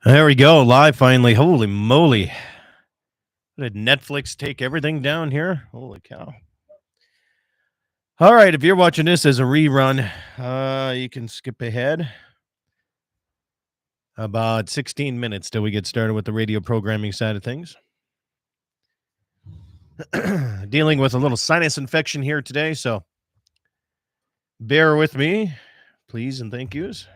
There we go. Live finally. Holy moly. Did Netflix take everything down here? Holy cow. All right. If you're watching this as a rerun, you can skip ahead about 16 minutes till we get started with the radio programming side of things. Dealing with a little sinus infection here today, so bear with me, please, and thank yous.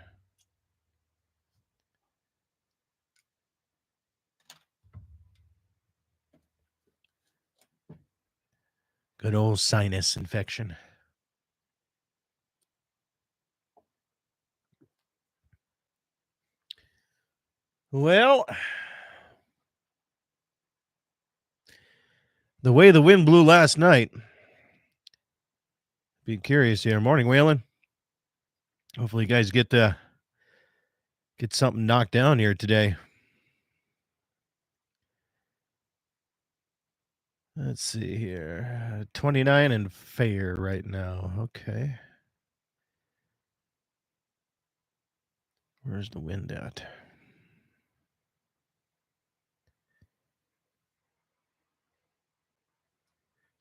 Good old sinus infection. Well, the way the wind blew last night, be curious here. Morning, Waylon. Hopefully, you guys get something knocked down here today. Let's see here. 29 and fair right now. Okay. Where's the wind at?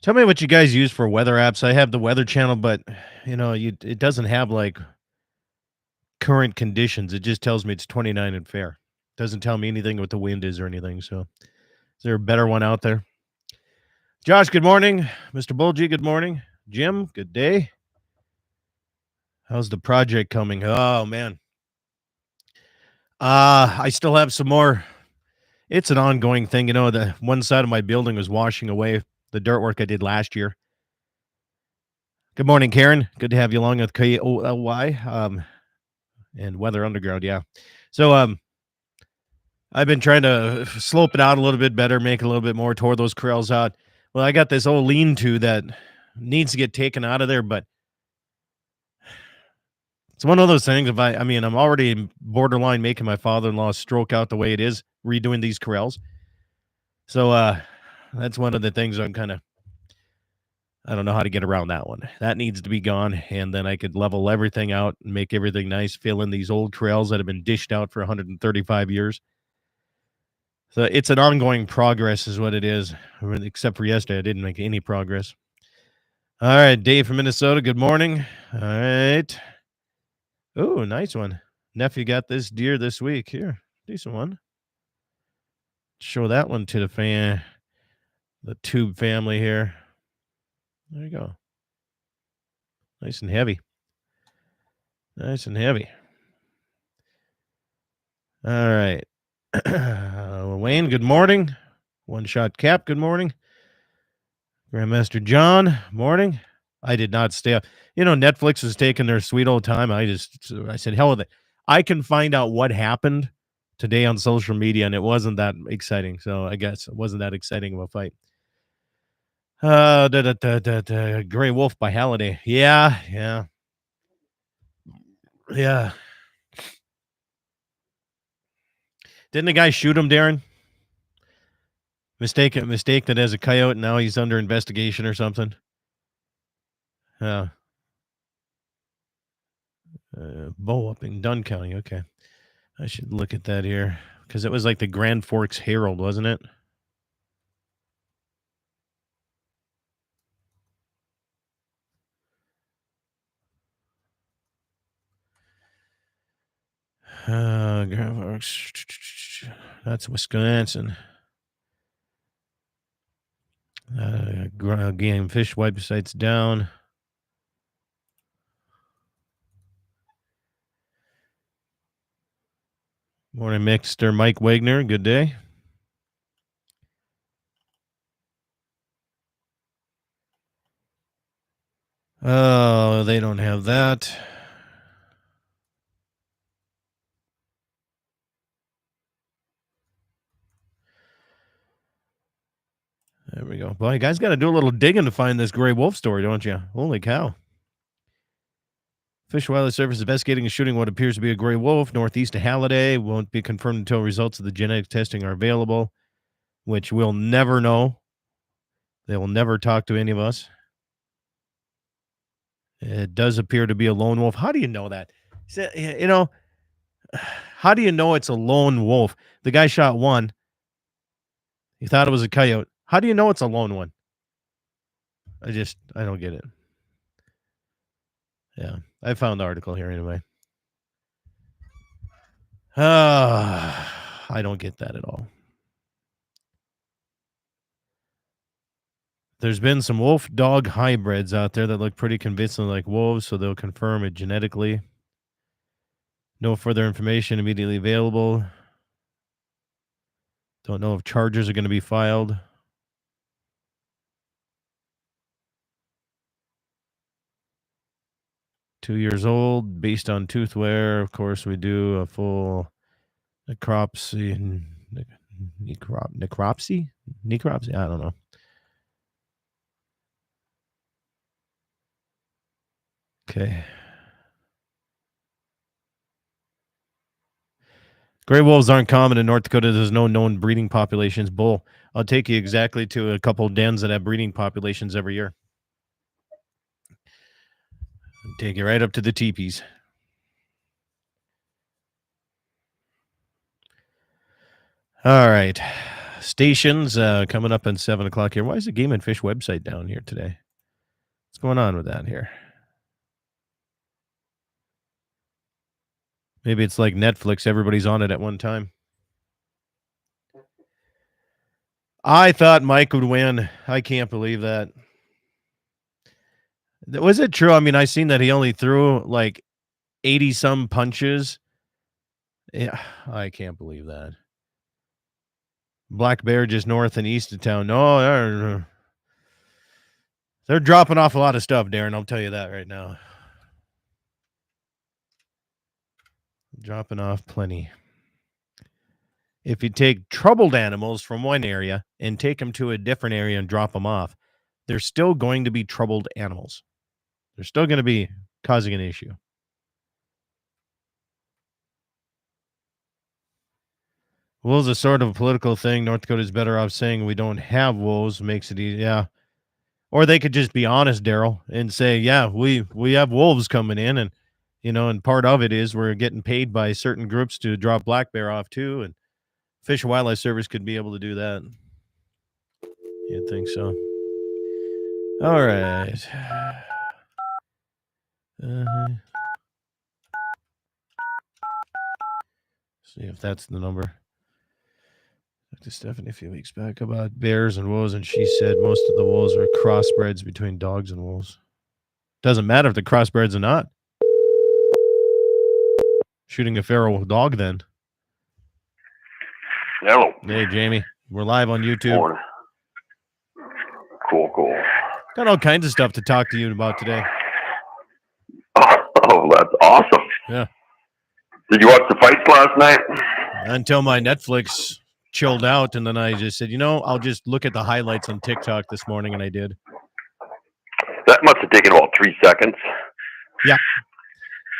Tell me what you guys use for weather apps. I have the Weather Channel, but it doesn't have like current conditions. It just tells me it's 29 and fair. Doesn't tell me anything what the wind is or anything. So, is there a better one out there? Josh, good morning. Mr. Bulgy, good morning. Jim, good day. How's the project coming? Oh man. I still have some more. It's an ongoing thing. The one side of my building was washing away the dirt work I did last year. Good morning, Karen. Good to have you along with KOLY and Weather Underground. Yeah. So I've been trying to slope it out a little bit better, make it a little bit more, tore those corrals out. Well, I got this old lean-to that needs to get taken out of there, but it's one of those things. I'm already borderline making my father-in-law stroke out the way it is, redoing these corrals. So that's one of the things I don't know how to get around that one. That needs to be gone, and then I could level everything out and make everything nice, fill in these old trails that have been dished out for 135 years. So it's an ongoing progress is what it is. Except for yesterday, I didn't make any progress. All right, Dave from Minnesota, good morning. All right. Oh, nice one. Nephew got this deer this week. Here, decent one. Show that one to the tube family here. There you go. Nice and heavy. Nice and heavy. All right. Wayne, good morning. One Shot Cap, good morning. Grandmaster John, morning. I did not stay up. Netflix is taking their sweet old time. I said, hell with it. I can find out what happened today on social media, and it wasn't that exciting. So I guess it wasn't that exciting of a fight. Gray Wolf by Halliday. Yeah. Didn't the guy shoot him, Darren? Mistake that as a coyote, and now he's under investigation or something. Bow up in Dunn County. Okay. I should look at that here because it was like the Grand Forks Herald, wasn't it? Grand Forks. That's Wisconsin. Game fish website's down. Morning, Mixter Mike Wagner. Good day. Oh, they don't have that. There we go. Boy, you guys got to do a little digging to find this gray wolf story, don't you? Holy cow. Fish and Wildlife Service investigating and shooting what appears to be a gray wolf northeast of Halliday. Won't be confirmed until results of the genetic testing are available, which we'll never know. They will never talk to any of us. It does appear to be a lone wolf. How do you know that? How do you know it's a lone wolf? The guy shot one. He thought it was a coyote. How do you know it's a lone one? I don't get it. Yeah, I found the article here anyway. I don't get that at all. There's been some wolf dog hybrids out there that look pretty convincingly like wolves, so they'll confirm it genetically. No further information immediately available. Don't know if charges are going to be filed. Two years old, based on tooth wear. Of course, we do a full necropsy. Necropsy? Necropsy? I don't know. Okay. Gray wolves aren't common in North Dakota. There's no known breeding populations. Bull. I'll take you exactly to a couple dens that have breeding populations every year. Take you right up to the teepees. All right. Stations coming up at 7 o'clock here. Why is the Game and Fish website down here today? What's going on with that here? Maybe it's like Netflix. Everybody's on it at one time. I thought Mike would win. I can't believe that. Was it true? I mean, I seen that he only threw like 80-some punches. Yeah, I can't believe that. Black Bear just north and east of town. No, they're dropping off a lot of stuff, Darren. I'll tell you that right now. Dropping off plenty. If you take troubled animals from one area and take them to a different area and drop them off, they're still going to be troubled animals. They're still going to be causing an issue. Wolves are sort of a political thing. North Dakota is better off saying we don't have wolves. Makes it easy. Yeah. Or they could just be honest, Daryl, and say, yeah, we have wolves coming in. And, and part of it is we're getting paid by certain groups to drop black bear off too. And Fish and Wildlife Service could be able to do that. You'd think so. All right. See if that's the number. Talked to Stephanie a few weeks back about bears and wolves, and she said most of the wolves are crossbreds between dogs and wolves. Doesn't matter if the crossbreds or not. Shooting a feral dog then. Hello. Hey, Jamie. We're live on YouTube. Morning. Cool. Got all kinds of stuff to talk to you about today. Oh, that's awesome. Yeah. Did you watch the fights last night? Until my Netflix chilled out, and then I just said, I'll just look at the highlights on TikTok this morning, and I did. That must have taken about 3 seconds. Yeah.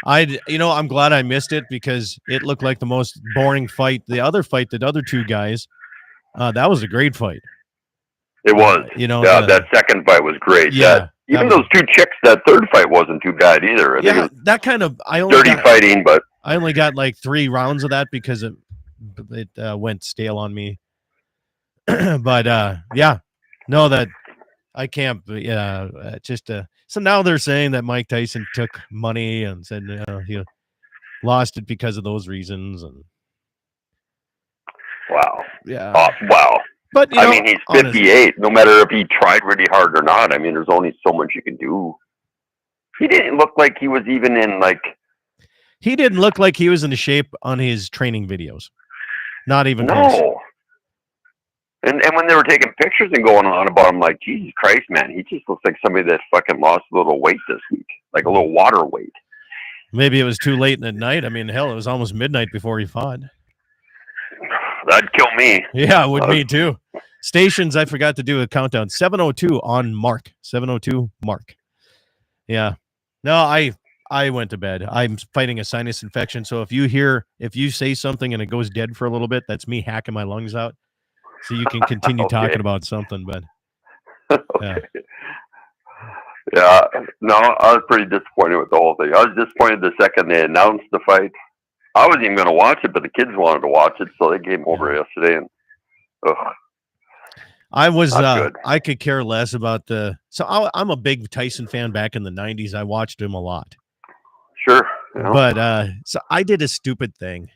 I'm glad I missed it because it looked like the most boring fight. The other fight, the other two guys, that was a great fight. It was. That second fight was great. Yeah. Even those two chicks, that third fight wasn't too bad either. That kind of fighting, but I only got like 3 rounds of that because it went stale on me. But that I can't. So now they're saying that Mike Tyson took money and said he lost it because of those reasons. And wow, yeah, wow. But he's 58. No matter if he tried really hard or not, there's only so much you can do. He didn't look like he was even in He didn't look like he was in the shape on his training videos. Not even close. No. And when they were taking pictures and going on about him, like, Jesus Christ, man, he just looks like somebody that fucking lost a little weight this week, like a little water weight. Maybe it was too late in the night. Hell, it was almost midnight before he fought. That'd kill me. Yeah, it would me too. Stations, I forgot to do a countdown. 7:02 on mark. 7:02 mark. Yeah. No, I went to bed. I'm fighting a sinus infection, so if you say something and it goes dead for a little bit, that's me hacking my lungs out. So you can continue talking about something, but yeah. No, I was pretty disappointed with the whole thing. I was disappointed the second they announced the fight. I wasn't even going to watch it, but the kids wanted to watch it, so they came over yesterday, and I was I could care less about I'm a big Tyson fan back in the 90s. I watched him a lot. Sure. But so I did a stupid thing.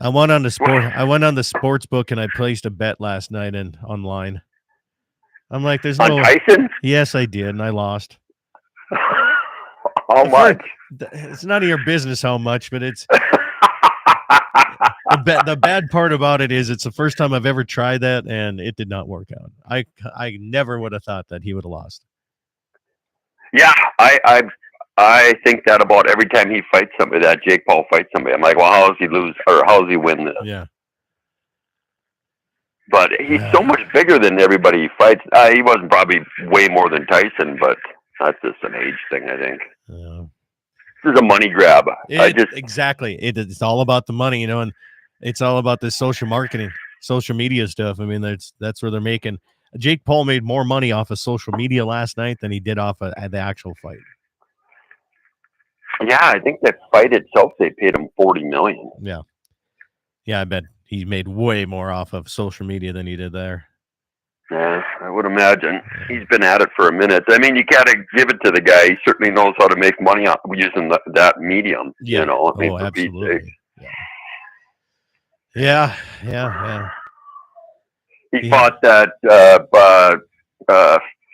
I went on the sports book and I placed a bet last night and online. I'm like, there's on Tyson? Yes, I did, and I lost. How much? It's none of your business how much, but it's the bad part about it is it's the first time I've ever tried that, and it did not work out. I never would have thought that he would have lost. Yeah, I think that about every time he fights somebody, that Jake Paul fights somebody. I'm like, well, how does he lose or how does he win this? Yeah. But he's so much bigger than everybody he fights. He wasn't probably way more than Tyson, but that's just an age thing, I think. This is a money grab. Exactly. It's all about the money, and it's all about this social marketing, social media stuff. I mean, that's where they're making. Jake Paul made more money off of social media last night than he did off of the actual fight. Yeah, I think that fight itself, they paid him $40 million. Yeah, I bet he made way more off of social media than he did there. Yeah, I would imagine. He's been at it for a minute. I mean, you got to give it to the guy. He certainly knows how to make money using that medium. Yeah. Absolutely. Yeah. He fought that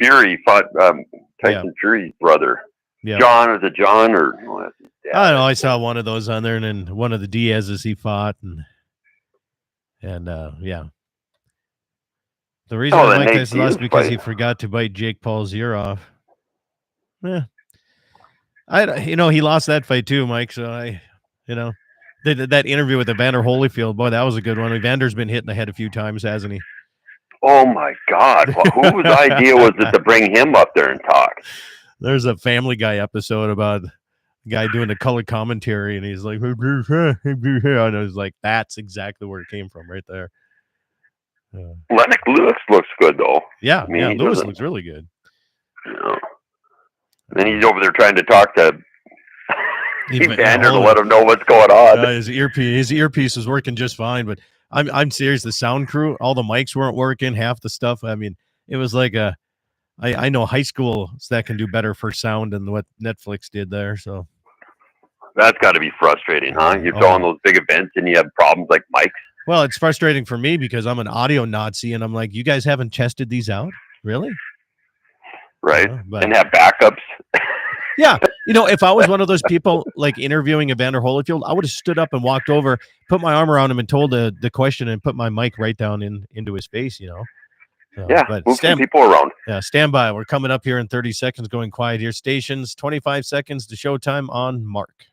Fury, Tyson Fury's brother. Yeah. John, is it John or? That's his dad. I don't know. I saw one of those on there, and then one of the Diaz's he fought, and yeah. The reason Mike Tyson lost because he forgot to bite Jake Paul's ear off. Yeah. He lost that fight too, Mike. So that interview with Evander Holyfield, boy, that was a good one. Evander's been hit in the head a few times, hasn't he? Oh my God! Well, whose idea was it to bring him up there and talk? There's a Family Guy episode about a guy doing the color commentary, and he's like, and I was like, that's exactly where it came from, right there. Lennox Lewis looks good though. Yeah, Lewis looks really good. And then he's over there trying to talk to Evander to let him know what's going on. His earpiece is working just fine, but I'm serious. The sound crew, all the mics weren't working. Half the stuff. I mean, it was like I know high schools that can do better for sound than what Netflix did there. So that's got to be frustrating, huh? You're throwing those big events and you have problems like mics. Well, it's frustrating for me because I'm an audio Nazi, and I'm like, you guys haven't tested these out, really? Right, and have backups. Yeah, if I was one of those people like interviewing Evander Holyfield, I would have stood up and walked over, put my arm around him, and told the question, and put my mic right down into his face. But move some people around. Yeah, stand by. We're coming up here in 30 seconds. Going quiet here. Stations 25 seconds to showtime on Mark.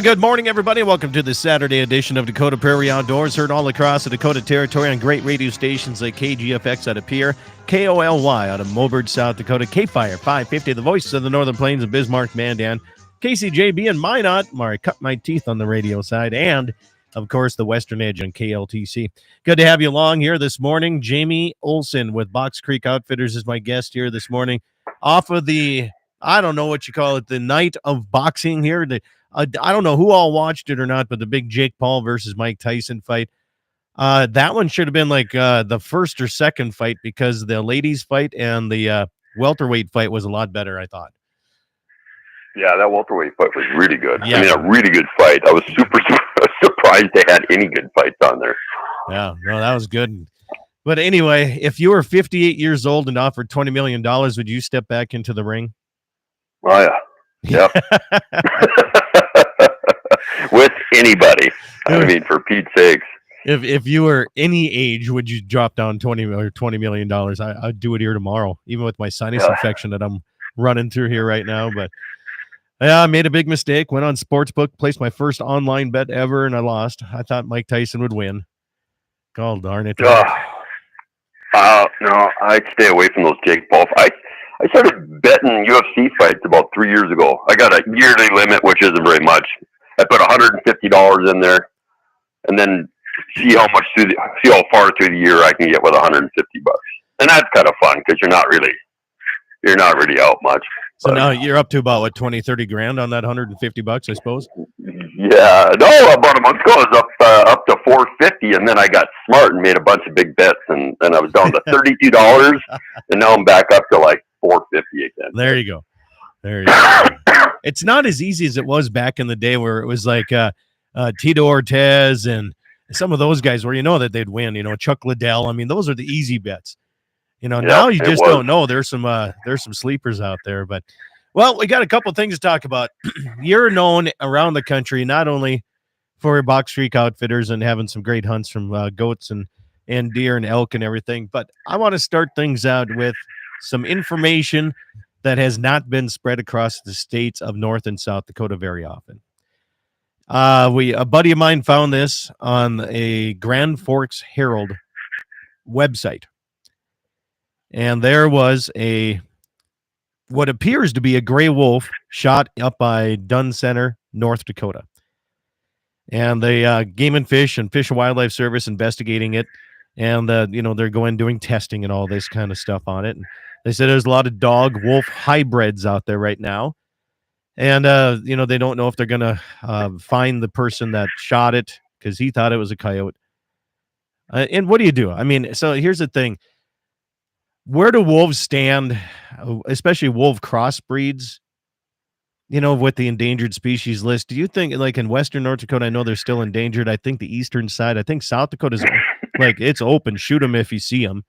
Good morning, everybody. Welcome to the Saturday edition of Dakota Prairie Outdoors, heard all across the Dakota Territory on great radio stations like KGFX out of Pierre, KOLY out of Mobird, South Dakota, K-Fire 550, the voices of the Northern Plains of Bismarck, Mandan, KCJB and Minot, where I cut my teeth on the radio side, and, of course, the Western Edge on KLTC. Good to have you along here this morning. Jamie Olson with Box Creek Outfitters is my guest here this morning. Off of the, I don't know what you call it, the night of boxing here, I don't know who all watched it or not, but the big Jake Paul versus Mike Tyson fight, that one should have been like the first or second fight because the ladies fight and the welterweight fight was a lot better, I thought. Yeah, that welterweight fight was really good. Yeah. I mean, a really good fight. I was super surprised they had any good fights on there. Yeah, no, that was good. But anyway, if you were 58 years old and offered $20 million, would you step back into the ring? Oh, yeah. Yep. With anybody. I mean, for Pete's sakes. If you were any age, would you drop down $20 million? I'd do it here tomorrow, even with my sinus infection that I'm running through here right now. But Yeah, I made a big mistake. Went on Sportsbook, placed my first online bet ever, and I lost. I thought Mike Tyson would win. God darn it. No, I'd stay away from those Jake Paul. I started betting UFC fights about 3 years ago. I got a yearly limit, which isn't very much. I put $150 in there, and then see how far through the year I can get with $150, and that's kind of fun because you're not really out much. So now you're up to about what, 20, 30 grand on that $150, I suppose. Yeah, no, about a month ago I was up to 450, and then I got smart and made a bunch of big bets, and then I was down to $32, and now I'm back up to like 450 again. There you go. It's not as easy as it was back in the day where it was like Tito Ortiz and some of those guys where you know that they'd win. You know, Chuck Liddell. I mean, those are the easy bets. You know, now you just don't know. There's some sleepers out there, but well, we got a couple things to talk about. You're known around the country not only for your Box Creek Outfitters and having some great hunts from goats and deer and elk and everything, but I want to start things out with some information that has not been spread across the states of North and South Dakota very often. A buddy of mine found this on a Grand Forks Herald website. And there was what appears to be a gray wolf shot up by Dunn Center, North Dakota. And the Game and Fish and Wildlife Service investigating it. And, they're doing testing and all this kind of stuff on it. And they said there's a lot of dog-wolf hybrids out there right now. And, they don't know if they're going to find the person that shot it because he thought it was a coyote. And what do you do? I mean, so here's the thing. Where do wolves stand, especially wolf crossbreeds, with the endangered species list? Do you think, like in Western North Dakota, I know they're still endangered. I think the eastern side, I think South Dakota's like it's open. Shoot them if you see them.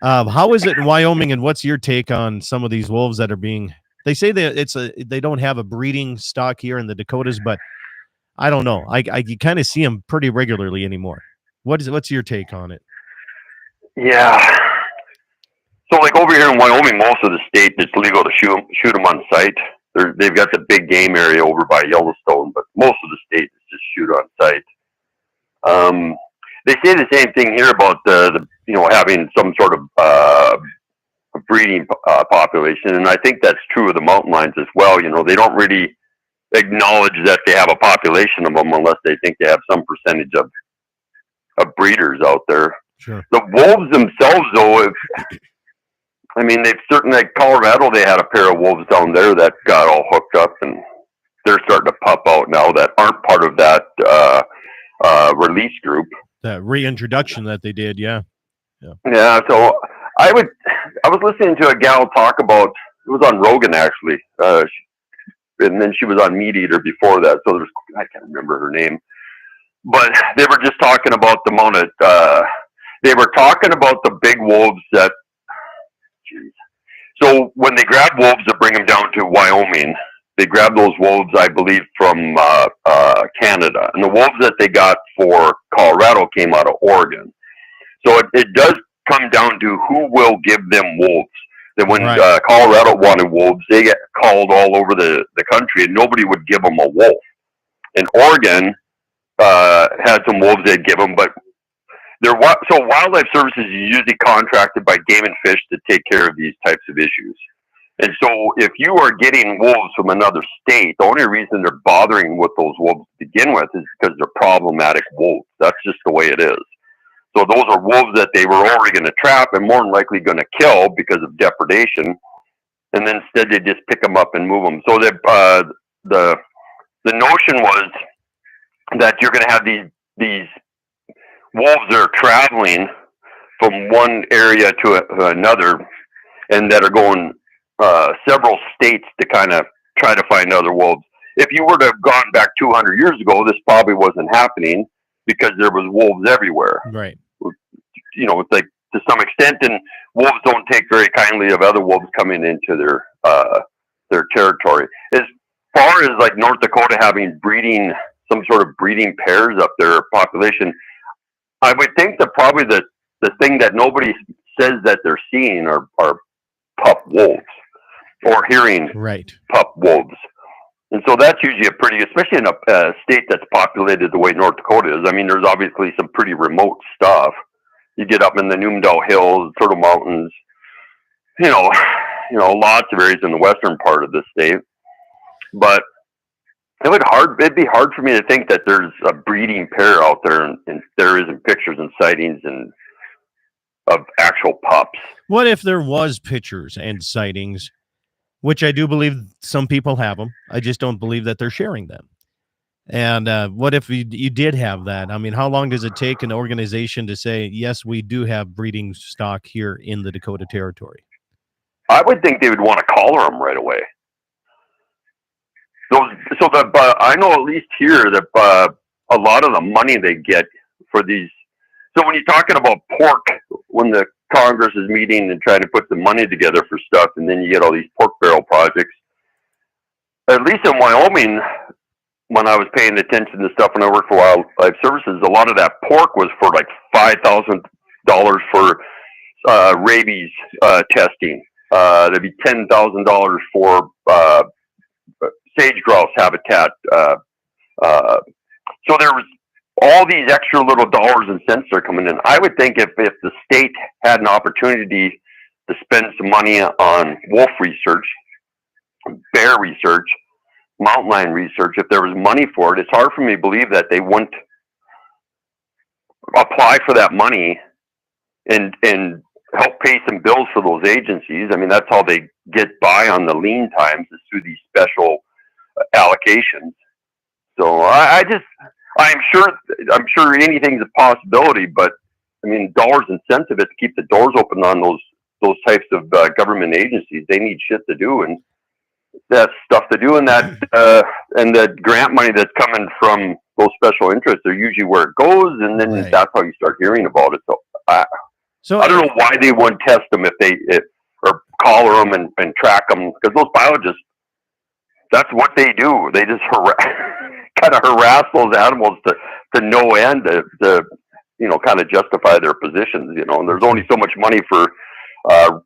How is it in Wyoming, and what's your take on some of these wolves that are being? They say that they don't have a breeding stock here in the Dakotas, but I don't know. You kind of see them pretty regularly anymore. What's your take on it? Yeah. So, like over here in Wyoming, most of the state it's legal to shoot them on site. They've got the big game area over by Yellowstone, but most of the state is just shoot on site. They say the same thing here about the having some sort of breeding population, and I think that's true of the mountain lions as well. They don't really acknowledge that they have a population of them unless they think they have some percentage of breeders out there. Sure. The wolves themselves, though, they've certainly, like Colorado, they had a pair of wolves down there that got all hooked up, and they're starting to pop out now that aren't part of that release group. That reintroduction that they did, yeah. Yeah, so I was listening to a gal talk about, it was on Rogan actually, and then she was on Meat Eater before that, so I can't remember her name, but they were just talking about the amount of, they were talking about the big wolves that, so when they grab wolves to bring them down to Wyoming, they grab those wolves, I believe, from Canada. And the wolves that they got for Colorado came out of Oregon. So it does come down to who will give them wolves. That when Colorado wanted wolves, they get called all over the country, and nobody would give them a wolf. And Oregon had some wolves they'd give them, but so Wildlife Services is usually contracted by Game and Fish to take care of these types of issues. And so if you are getting wolves from another state, the only reason they're bothering with those wolves to begin with is because they're problematic wolves. That's just the way it is. So those are wolves that they were already going to trap and more than likely going to kill because of depredation. And then instead they just pick them up and move them. So the notion was that you're going to have these wolves that are traveling from one area to another, and that are going several states to kind of try to find other wolves. If you were to have gone back 200 years ago, this probably wasn't happening because there was wolves everywhere. Right. It's like to some extent, and wolves don't take very kindly of other wolves coming into their territory. As far as like North Dakota having some sort of breeding pairs up their population, I would think that probably the thing that nobody says that they're seeing are pup wolves or hearing pup wolves. And so that's usually especially in a state that's populated the way North Dakota is. I mean, there's obviously some pretty remote stuff. You get up in the Numedal Hills, Turtle Mountains, lots of areas in the western part of the state. But it'd be hard for me to think that there's a breeding pair out there, and there isn't pictures and sightings of actual pups. What if there was pictures and sightings, which I do believe some people have them. I just don't believe that they're sharing them. And what if you did have that? I mean, how long does it take an organization to say, yes, we do have breeding stock here in the Dakota Territory? I would think they would want to collar them right away. I know at least here that a lot of the money they get for these. So when you're talking about pork, when the Congress is meeting and trying to put the money together for stuff, and then you get all these pork barrel projects. At least in Wyoming, when I was paying attention to stuff when I worked for Wildlife Services, a lot of that pork was for like $5,000 for rabies testing. There'd be $10,000 for sage grouse habitat. So there was all these extra little dollars and cents are coming in. I would think if the state had an opportunity to spend some money on wolf research, bear research, mountain lion research, if there was money for it, it's hard for me to believe that they wouldn't apply for that money and help pay some bills for those agencies. I mean, that's how they get by on the lean times, is through these special allocations. So I'm sure anything's a possibility, but I mean, dollars and cents of it to keep the doors open on those types of government agencies. They need shit to do, and that's stuff to do, and and the grant money that's coming from those special interests are usually where it goes, and then that's how you start hearing about it. So I don't know why they wouldn't test them or collar them and track them, because those biologists, that's what they do. They just kind of harass those animals to no end to kind of justify their positions. And there's only so much money for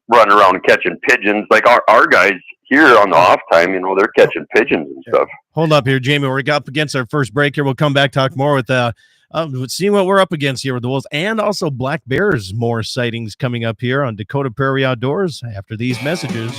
running around catching pigeons. Like our guys here on the off time, they're catching pigeons and stuff. Hold up here, Jamie. We're up against our first break here. We'll come back, talk more with see what we're up against here with the wolves, and also black bears. More sightings coming up here on Dakota Prairie Outdoors after these messages.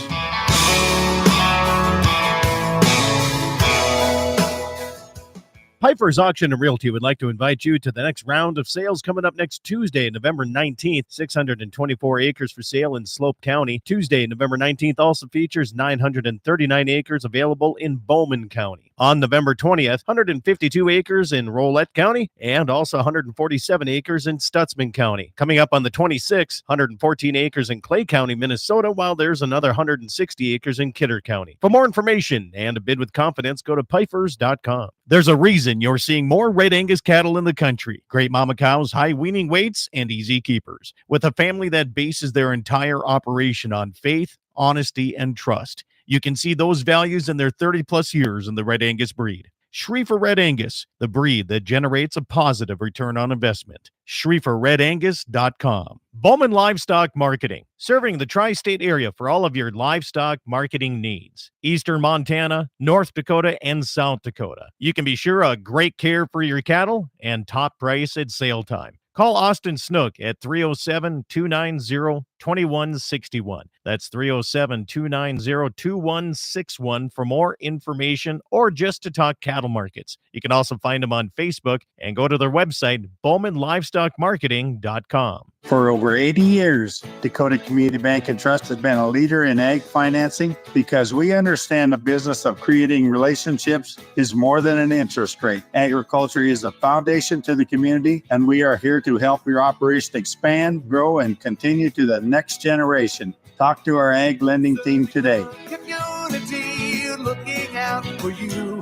Piper's Auction and Realty would like to invite you to the next round of sales coming up next Tuesday, November 19th. 624 acres for sale in Slope County. Tuesday, November 19th also features 939 acres available in Bowman County. On November 20th, 152 acres in Rolette County and also 147 acres in Stutzman County. Coming up on the 26th, 114 acres in Clay County, Minnesota, while there's another 160 acres in Kidder County. For more information and to bid with confidence, go to pifers.com. There's a reason you're seeing more Red Angus cattle in the country. Great mama cows, high weaning weights, and easy keepers. With a family that bases their entire operation on faith, honesty, and trust. You can see those values in their 30-plus years in the Red Angus breed. Schriefer Red Angus, the breed that generates a positive return on investment. SchrieferRedAngus.com. Bowman Livestock Marketing, serving the tri-state area for all of your livestock marketing needs. Eastern Montana, North Dakota, and South Dakota. You can be sure of great care for your cattle and top price at sale time. Call Austin Snook at 307-290-2161. That's 307-290-2161 for more information or just to talk cattle markets. You can also find them on Facebook and go to their website, BowmanLivestockMarketing.com. For over 80 years, Dakota Community Bank and Trust has been a leader in ag financing because we understand the business of creating relationships is more than an interest rate. Agriculture is a foundation to the community, and we are here to help your operation expand, grow, and continue to the next generation. Talk to our ag lending team today. Community looking out for you.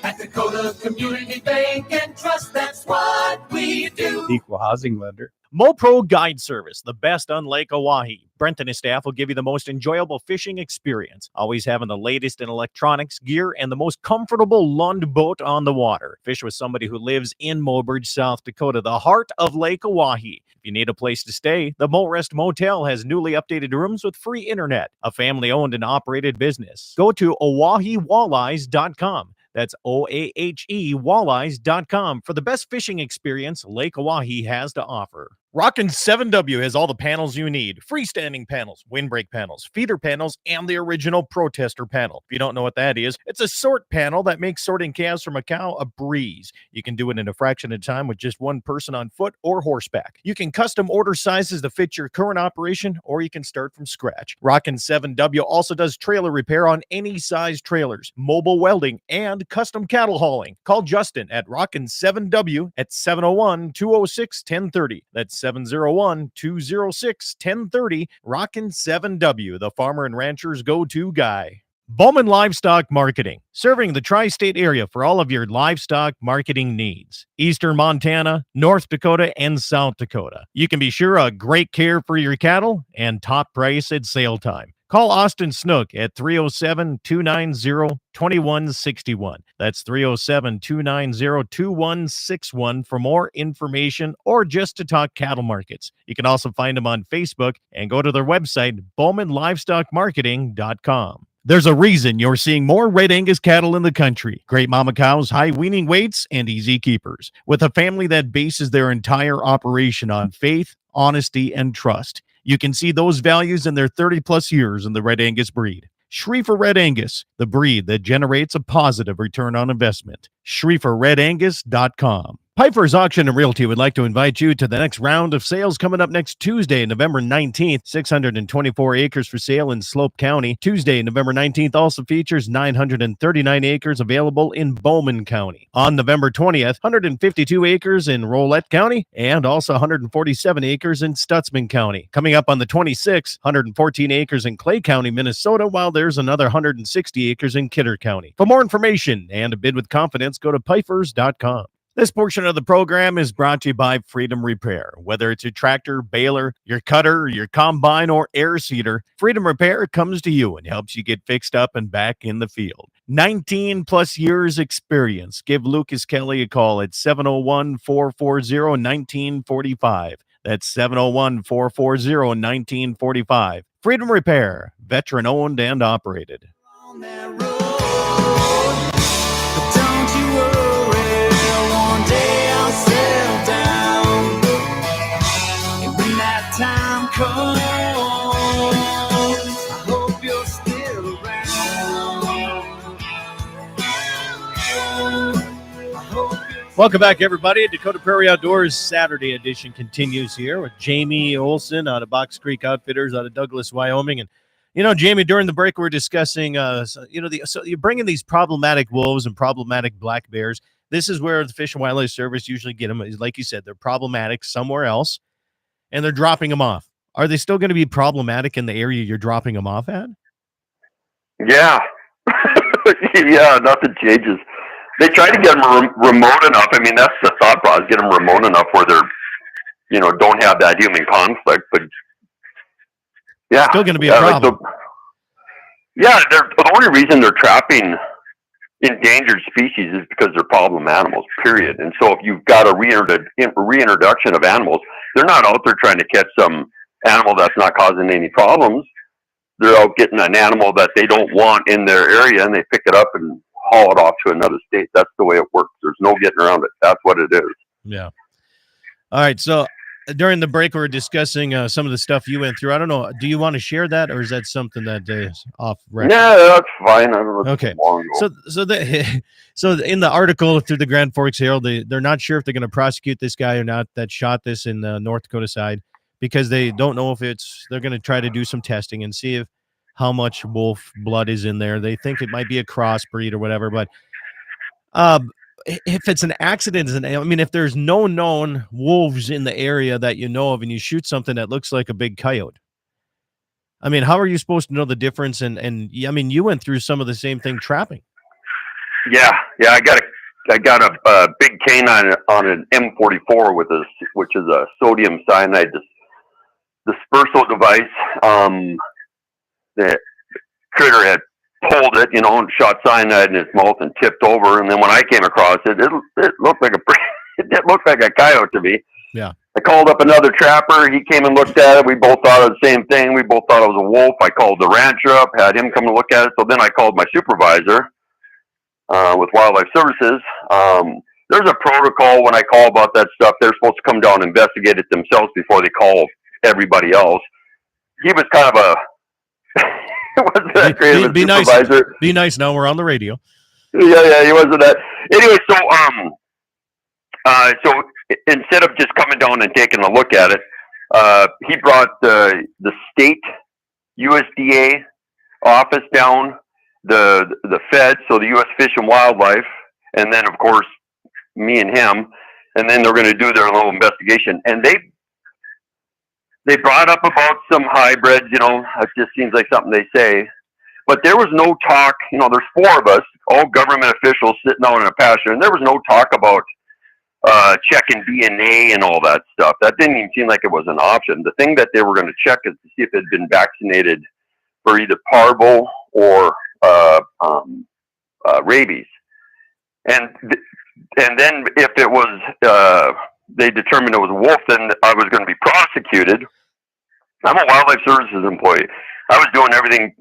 At Dakota Community Bank and Trust, that's what we do. Equal housing lender. MoPro Guide Service, the best on Lake Oahe. Brent and his staff will give you the most enjoyable fishing experience, always having the latest in electronics, gear, and the most comfortable Lund boat on the water. Fish with somebody who lives in Mobridge, South Dakota, the heart of Lake Oahe. If you need a place to stay, the Morest Motel has newly updated rooms with free internet, a family-owned and operated business. Go to OaheWalleyes.com. That's OAHE Walleyes.com for the best fishing experience Lake Oahe has to offer. Rockin' 7W has all the panels you need. Freestanding panels, windbreak panels, feeder panels, and the original protester panel. If you don't know what that is, it's a sort panel that makes sorting calves from a cow a breeze. You can do it in a fraction of time with just one person on foot or horseback. You can custom order sizes to fit your current operation, or you can start from scratch. Rockin' 7W also does trailer repair on any size trailers, mobile welding, and custom cattle hauling. Call Justin at Rockin' 7W at 701-206-1030. That's 701-206-1030. Rockin' 7W, the farmer and rancher's go-to guy. Bowman Livestock Marketing, serving the tri-state area for all of your livestock marketing needs. Eastern Montana, North Dakota, and South Dakota. You can be sure of great care for your cattle and top price at sale time. Call Austin Snook at 307-290-2161. That's 307-290-2161 for more information or just to talk cattle markets. You can also find them on Facebook and go to their website, bowmanlivestockmarketing.com. There's a reason you're seeing more Red Angus cattle in the country. Great mama cows, high weaning weights, and easy keepers. With a family that bases their entire operation on faith, honesty, and trust. You can see those values in their 30-plus years in the Red Angus breed. Schriefer Red Angus, the breed that generates a positive return on investment. SchrieferRedAngus.com. Piper's Auction and Realty would like to invite you to the next round of sales coming up next Tuesday, November 19th. 624 acres for sale in Slope County. Tuesday, November 19th also features 939 acres available in Bowman County. On November 20th, 152 acres in Rolette County and also 147 acres in Stutzman County. Coming up on the 26th, 114 acres in Clay County, Minnesota, while there's another 160 acres in Kidder County. For more information and to bid with confidence, go to Pifers.com. This portion of the program is brought to you by Freedom Repair. Whether it's your tractor, baler, your cutter, your combine, or air seeder, Freedom Repair comes to you and helps you get fixed up and back in the field. 19-plus years experience. Give Lucas Kelly a call at 701-440-1945. That's 701-440-1945. Freedom Repair, veteran-owned and operated. On that road, but don't you worry, one day I'll settle down. And when that time comes, I hope you're still around. I hope you're Welcome back, everybody. Dakota Prairie Outdoors Saturday edition continues here with Jamie Olson out of Box Creek Outfitters out of Douglas, Wyoming. And, you know, Jamie, during the break, we're discussing, so you're bringing these problematic wolves and problematic black bears. This is where the Fish and Wildlife Service usually get them. Like you said, they're problematic somewhere else, and they're dropping them off. Are they still going to be problematic in the area you're dropping them off at? Yeah. Yeah, nothing changes. They try to get them remote enough. I mean, that's the thought process, get them remote enough where they're, don't have that human conflict. But yeah. Still going to be a problem. The only reason they're trapping endangered species is because they're problem animals, period. And so if you've got a reintroduction of animals, they're not out there trying to catch some animal that's not causing any problems. They're out getting an animal that they don't want in their area, and they pick it up and haul it off to another state. That's the way it works. There's no getting around it. That's what it is. Yeah. All right. So during the break, we were discussing some of the stuff you went through. I don't know. Do you want to share that, or is that something that is off record? Yeah, that's fine. Okay. So in the article through the Grand Forks Herald, they're not sure if they're going to prosecute this guy or not that shot this in the North Dakota side, because they don't know if they're going to try to do some testing and see how much wolf blood is in there. They think it might be a crossbreed or whatever, but if it's an accident, if there's no known wolves in the area that you know of, and you shoot something that looks like a big coyote, how are you supposed to know the difference? And you went through some of the same thing trapping. Yeah, I got I got a big canine on an M44 which is a sodium cyanide dispersal device. The critter had pulled it, and shot cyanide in its mouth and tipped over. And then when I came across it, it looked like it looked like a coyote to me. Yeah. I called up another trapper. He came and looked at it. We both thought of the same thing. We both thought it was a wolf. I called the rancher up, had him come and look at it. So then I called my supervisor with Wildlife Services. There's a protocol when I call about that stuff. They're supposed to come down and investigate it themselves before they call everybody else. He was kind of a wasn't that great of a supervisor. Be nice. Now we're on the radio. Yeah, he wasn't that. Anyway, so instead of just coming down and taking a look at it, he brought the state USDA office down, the Fed, so the U.S. Fish and Wildlife, and then of course me and him, and then they're going to do their little investigation. And they brought up about some hybrids, it just seems like something they say, but there was no talk. There's 4 of us, all government officials sitting out in a pasture, and there was no talk about checking DNA and all that stuff. That didn't even seem like it was an option. The thing that they were going to check is to see if it had been vaccinated for either parvo or rabies. And then if it was, they determined it was a wolf, then I was going to be prosecuted. I'm a Wildlife Services employee. I was doing everything,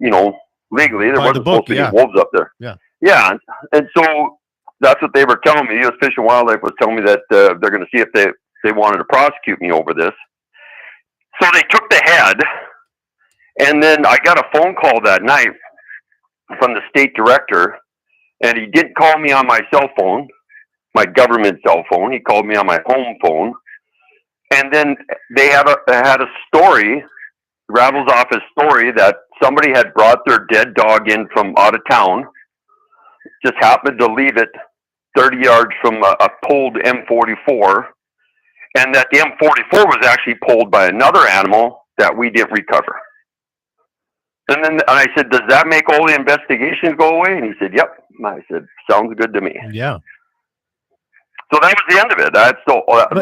legally. There wasn't supposed to be wolves up there. Yeah. And so that's what they were telling me. U.S. Fish and Wildlife was telling me that they're going to see if they wanted to prosecute me over this. So they took the head, and then I got a phone call that night from the state director, and he didn't call me on my cell phone, my government cell phone. He called me on my home phone. And then they had a story, Ravel's office story, that somebody had brought their dead dog in from out of town, just happened to leave it 30 yards from a pulled M44, and that the M44 was actually pulled by another animal that we didn't recover. And then I said, does that make all the investigations go away? And he said, yep. I said, sounds good to me. Yeah. So that was the end of it.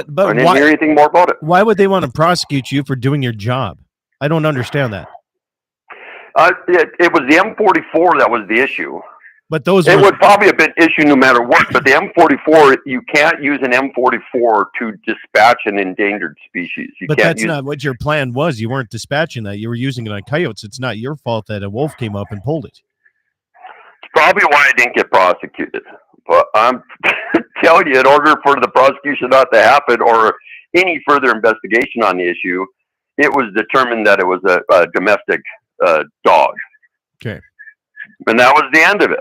But I didn't hear anything more about it. Why would they want to prosecute you for doing your job? I don't understand that. It was the M44 that was the issue. But it would probably have been issue no matter what. But the M44, you can't use an M44 to dispatch an endangered species. But that's not what your plan was. You weren't dispatching that. You were using it on coyotes. It's not your fault that a wolf came up and pulled it. It's probably why I didn't get prosecuted. But I'm telling you, in order for the prosecution not to happen or any further investigation on the issue, it was determined that it was a domestic dog. Okay. And that was the end of it.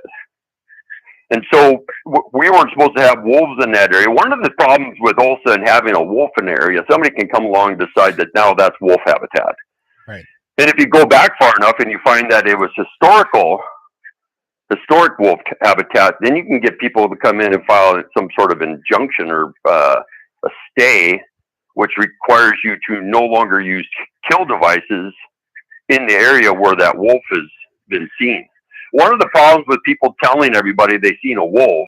And so we weren't supposed to have wolves in that area. One of the problems with Olson having a wolf in the area, somebody can come along and decide that now that's wolf habitat. Right. And if you go back far enough and you find that it was historic wolf habitat, then you can get people to come in and file some sort of injunction or a stay, which requires you to no longer use kill devices in the area where that wolf has been seen. One of the problems with people telling everybody they've seen a wolf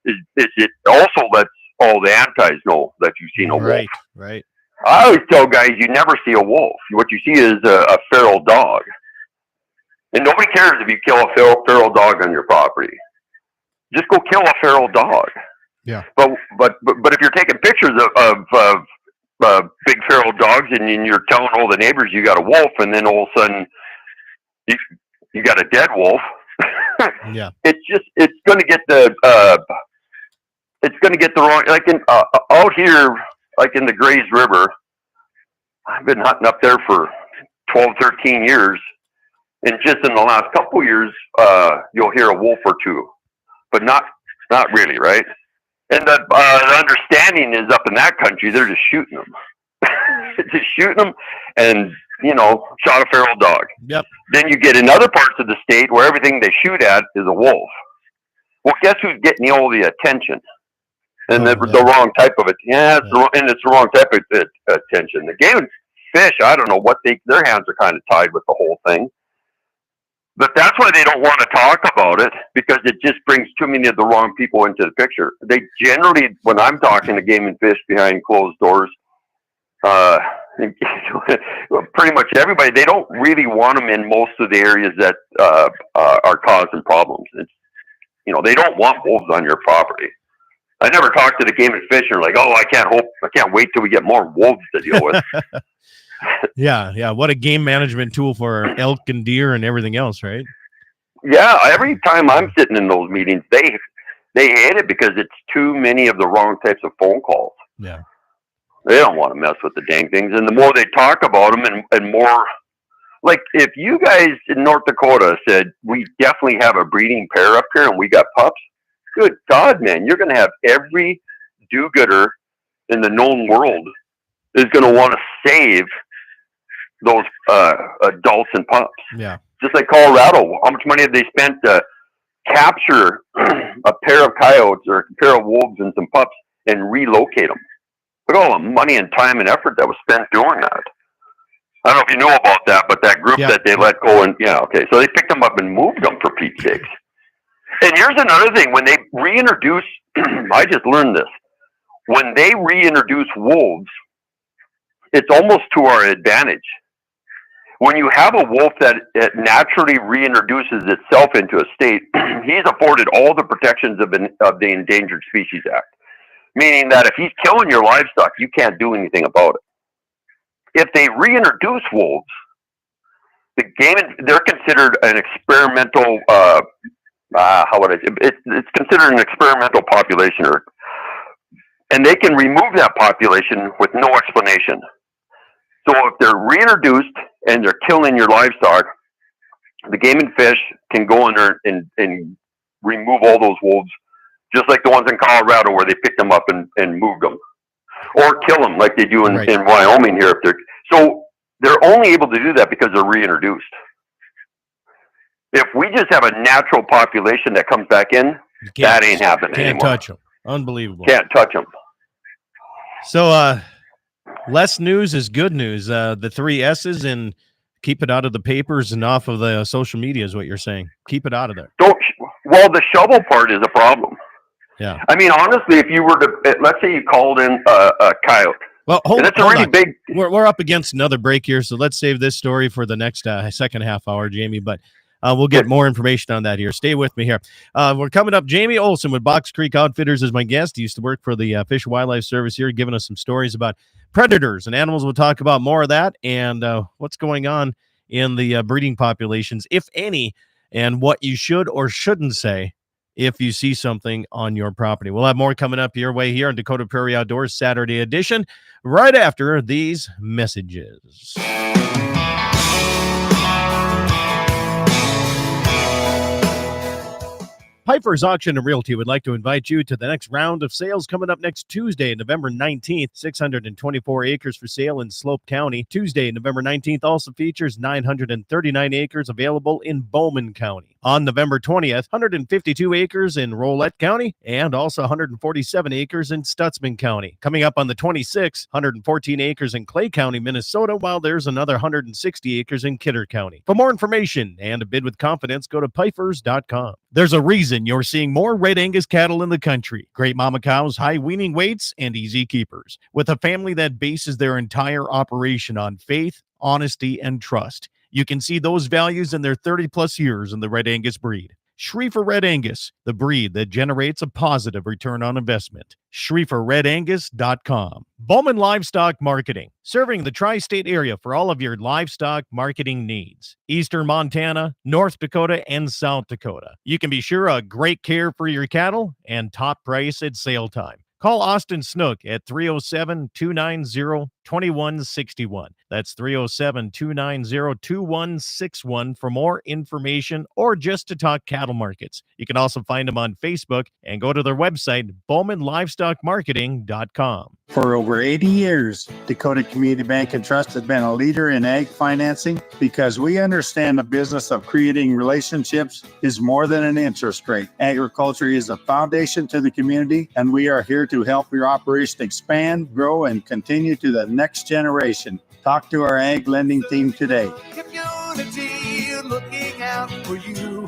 is it also lets all the antis know that you've seen a wolf. Right. I always tell guys you never see a wolf. What you see is a feral dog. And nobody cares if you kill a feral dog on your property. Just go kill a feral dog. Yeah. But if you're taking pictures of big feral dogs and you're telling all the neighbors you got a wolf, and then all of a sudden you got a dead wolf. Yeah. It's going to get the wrong, like out here, like in the Grays River. I've been hunting up there for 12, 13 years. And just in the last couple of years, you'll hear a wolf or two, but not really, right? And the understanding is up in that country, they're just shooting them. Just shooting them and, shot a feral dog. Yep. Then you get in other parts of the state where everything they shoot at is a wolf. Well, guess who's getting all the attention? And the wrong type of it. Yeah, it's the wrong type of attention. The game fish, I don't know what their hands are kind of tied with the whole thing. But that's why they don't want to talk about it, because it just brings too many of the wrong people into the picture. They generally, when I'm talking to game and fish behind closed doors, pretty much everybody, they don't really want them in most of the areas that are causing problems. It's, they don't want wolves on your property. I never talked to the game and fish and like, oh, I can't wait till we get more wolves to deal with. Yeah. What a game management tool for elk and deer and everything else, right? Yeah, every time I'm sitting in those meetings, they hate it because it's too many of the wrong types of phone calls. Yeah. They don't want to mess with the dang things. And the more they talk about them and more, like if you guys in North Dakota said, we definitely have a breeding pair up here and we got pups, good God, man, you're going to have every do-gooder in the known world is going to want to save those adults and pups. Yeah. Just like Colorado, how much money have they spent to capture a pair of coyotes or a pair of wolves and some pups and relocate them? Look at all the money and time and effort that was spent doing that. I don't know if you know about that, but that group that they let go and so they picked them up and moved them, for Pete's sakes. And here's another thing: when they reintroduce, I just learned this. When they reintroduce wolves, it's almost to our advantage. When you have a wolf that it naturally reintroduces itself into a state, he's afforded all the protections of the Endangered Species Act. Meaning that if he's killing your livestock, you can't do anything about it. If they reintroduce wolves, they're considered an experimental, it's considered an experimental population, and they can remove that population with no explanation. So if they're reintroduced and they're killing your livestock, the game and fish can go in there and remove all those wolves, just like the ones in Colorado where they picked them up and moved them, or kill them like they do in Wyoming here. So they're only able to do that because they're reintroduced. If we just have a natural population that comes back in, that ain't happening anymore. Can't touch them. Unbelievable. Can't touch them. So less news is good news. The 3 S's and keep it out of the papers and off of the social media is what you're saying. Keep it out of there. Well, the shovel part is a problem. Yeah. I mean, honestly, if you were to, let's say you called in a coyote. Well, hold on. Big. We're up against another break here, so let's save this story for the next second half hour, Jamie. But we'll get more information on that here. Stay with me here. We're coming up. Jamie Olson with Box Creek Outfitters is my guest. He used to work for the Fish and Wildlife Service here, giving us some stories about predators and animals. We'll talk about more of that and what's going on in the breeding populations, if any, and what you should or shouldn't say if you see something on your property. We'll have more coming up your way here on Dakota Prairie Outdoors Saturday edition right after these messages. Piper's Auction and Realty would like to invite you to the next round of sales coming up next Tuesday, November 19th. 624 acres for sale in Slope County. Tuesday, November 19th also features 939 acres available in Bowman County. On November 20th, 152 acres in Rolette County and also 147 acres in Stutzman County. Coming up on the 26th, 114 acres in Clay County, Minnesota, while there's another 160 acres in Kidder County. For more information and to bid with confidence, go to pifers.com. There's a reason you're seeing more Red Angus cattle in the country. Great mama cows, high weaning weights, and easy keepers. With a family that bases their entire operation on faith, honesty, and trust. You can see those values in their 30-plus years in the Red Angus breed. Schriefer Red Angus, the breed that generates a positive return on investment. SchrieferRedAngus.com. Bowman Livestock Marketing, serving the tri-state area for all of your livestock marketing needs. Eastern Montana, North Dakota, and South Dakota. You can be sure of great care for your cattle and top price at sale time. Call Austin Snook at 307-290-2161. That's 307-290-2161 for more information or just to talk cattle markets. You can also find them on Facebook and go to their website, BowmanLivestockMarketing.com. For over 80 years, Dakota Community Bank and Trust has been a leader in ag financing because we understand the business of creating relationships is more than an interest rate. Agriculture is a foundation to the community, and we are here to help your operation expand, grow, and continue to the next generation. Talk to our ag lending team today. Community looking out out for you.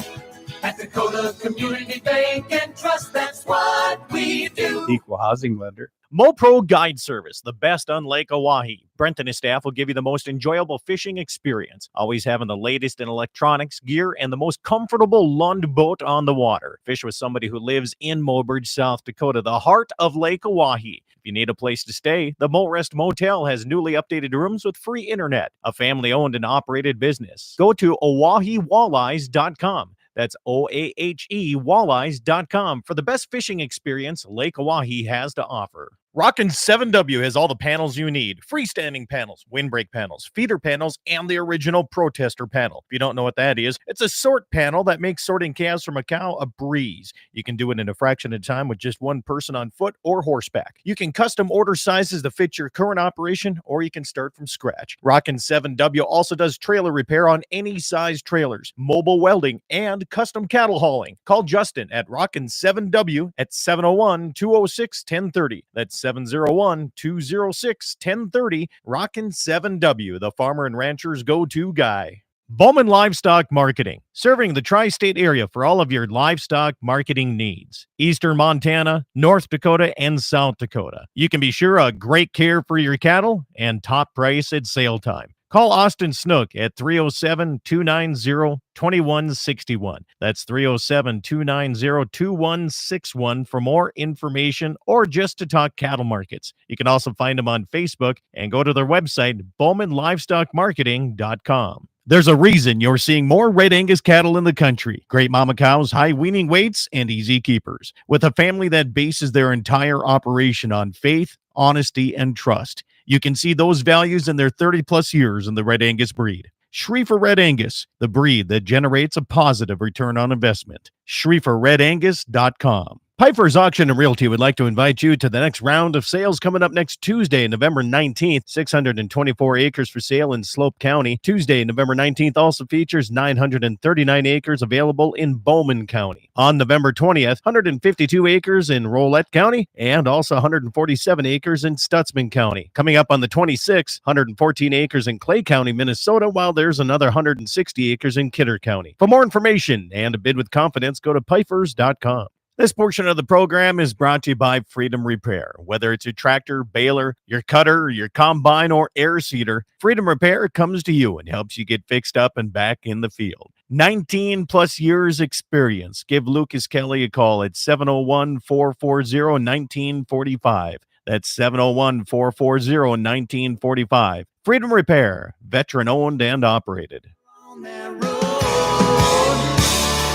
At Dakota Community Bank and Trust, that's what we do. Equal housing lender. MoPro Guide Service, the best on Lake Oahe. Brent and his staff will give you the most enjoyable fishing experience, always having the latest in electronics, gear, and the most comfortable Lund boat on the water. Fish with somebody who lives in Mobridge, South Dakota, the heart of Lake Oahe. If you need a place to stay, the Morest Motel has newly updated rooms with free internet, a family-owned and operated business. Go to OaheWalleyes.com. That's OAHE Walleyes.com for the best fishing experience Lake Oahe has to offer. Rockin' 7W has all the panels you need. Freestanding panels, windbreak panels, feeder panels, and the original protester panel. If you don't know what that is, it's a sort panel that makes sorting calves from a cow a breeze. You can do it in a fraction of time with just one person on foot or horseback. You can custom order sizes to fit your current operation, or you can start from scratch. Rockin' 7W also does trailer repair on any size trailers, mobile welding, and custom cattle hauling. Call Justin at Rockin' 7W at 701-206-1030. That's 701-206-1030. Rockin' 7W, the farmer and rancher's go-to guy. Bowman Livestock Marketing, serving the tri-state area for all of your livestock marketing needs. Eastern Montana, North Dakota, and South Dakota. You can be sure of great care for your cattle and top price at sale time. Call Austin Snook at 307-290-2161. That's 307-290-2161 for more information or just to talk cattle markets. You can also find them on Facebook and go to their website, BowmanLivestockMarketing.com. There's a reason you're seeing more Red Angus cattle in the country. Great mama cows, high weaning weights, and easy keepers. With a family that bases their entire operation on faith, honesty, and trust. You can see those values in their 30-plus years in the Red Angus breed. Schriefer Red Angus, the breed that generates a positive return on investment. SchrieferRedAngus.com. Piper's Auction and Realty would like to invite you to the next round of sales coming up next Tuesday, November 19th. 624 acres for sale in Slope County. Tuesday, November 19th also features 939 acres available in Bowman County. On November 20th, 152 acres in Rolette County and also 147 acres in Stutzman County. Coming up on the 26th, 114 acres in Clay County, Minnesota, while there's another 160 acres in Kidder County. For more information and to bid with confidence, go to Pifers.com. This portion of the program is brought to you by Freedom Repair. Whether it's your tractor, baler, your cutter, your combine, or air seeder, Freedom Repair comes to you and helps you get fixed up and back in the field. 19-plus years experience. Give Lucas Kelly a call at 701-440-1945. That's 701-440-1945. Freedom Repair, veteran-owned and operated. On that road,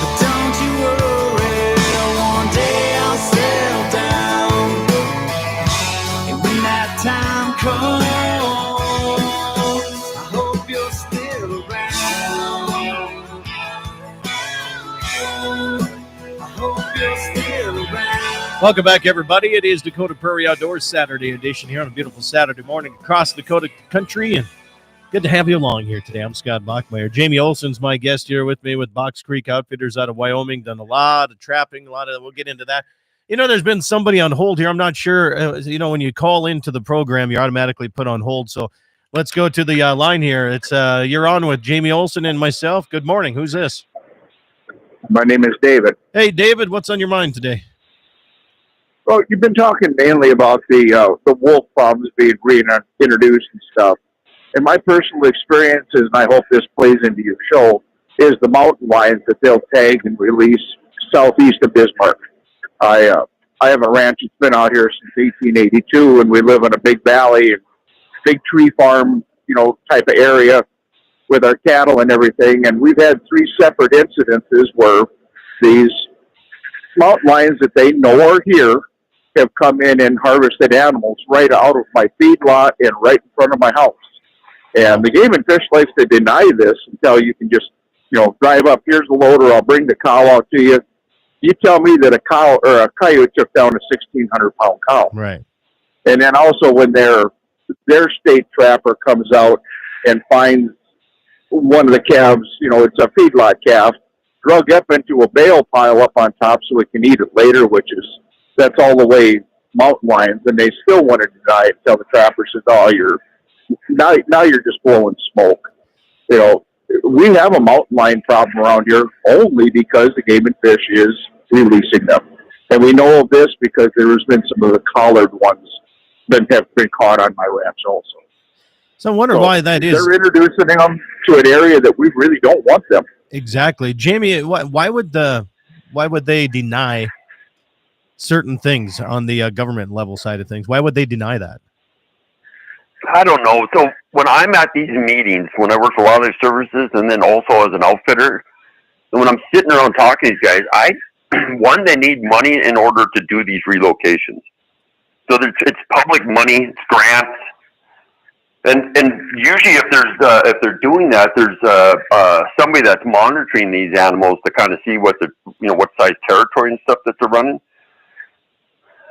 but don't you worry, one day I'll settle down. And when that time comes, I hope you're still around. I hope you're still around. Welcome back, everybody. It is Dakota Prairie Outdoors Saturday edition here on a beautiful Saturday morning across Dakota country, and good to have you along here today. I'm Scott Bachmeyer. Jamie Olson's my guest here with me with Box Creek Outfitters out of Wyoming. Done a lot of trapping, we'll get into that. You know, there's been somebody on hold here. I'm not sure, when you call into the program, you're automatically put on hold. So let's go to the line here. It's you're on with Jamie Olson and myself. Good morning. Who's this? My name is David. Hey, David, what's on your mind today? Well, you've been talking mainly about the wolf problems being reintroduced and stuff. And my personal experiences, and I hope this plays into your show, is the mountain lions that they'll tag and release southeast of Bismarck. I have a ranch that's been out here since 1882, and we live in a big valley and big tree farm, type of area with our cattle and everything. And we've had 3 separate incidences where these mountain lions that they know are here have come in and harvested animals right out of my feedlot and right in front of my house. And the Game and Fish likes to deny this until you can just, drive up, here's the loader, I'll bring the cow out to you. You tell me that a cow or a coyote took down a 1,600-pound cow. Right. And then also when their state trapper comes out and finds one of the calves, it's a feedlot calf, drug up into a bale pile up on top so it can eat it later, that's all the way mountain lions, and they still want to deny it until the trapper says, oh, now you're just blowing smoke. we have a mountain lion problem around here only because the Game and Fish is releasing them. And we know of this because there has been some of the collared ones that have been caught on my ranch also. So I wonder why that is. They're introducing them to an area that we really don't want them. Exactly. Jamie, why would they deny certain things on the government level side of things? Why would they deny that? I don't know. So when I'm at these meetings, when I work for Wildlife Services and then also as an outfitter, and when I'm sitting around talking to these guys, one, they need money in order to do these relocations. So it's public money, it's grants. And usually if they're doing that, there's somebody that's monitoring these animals to kind of see what size territory and stuff that they're running.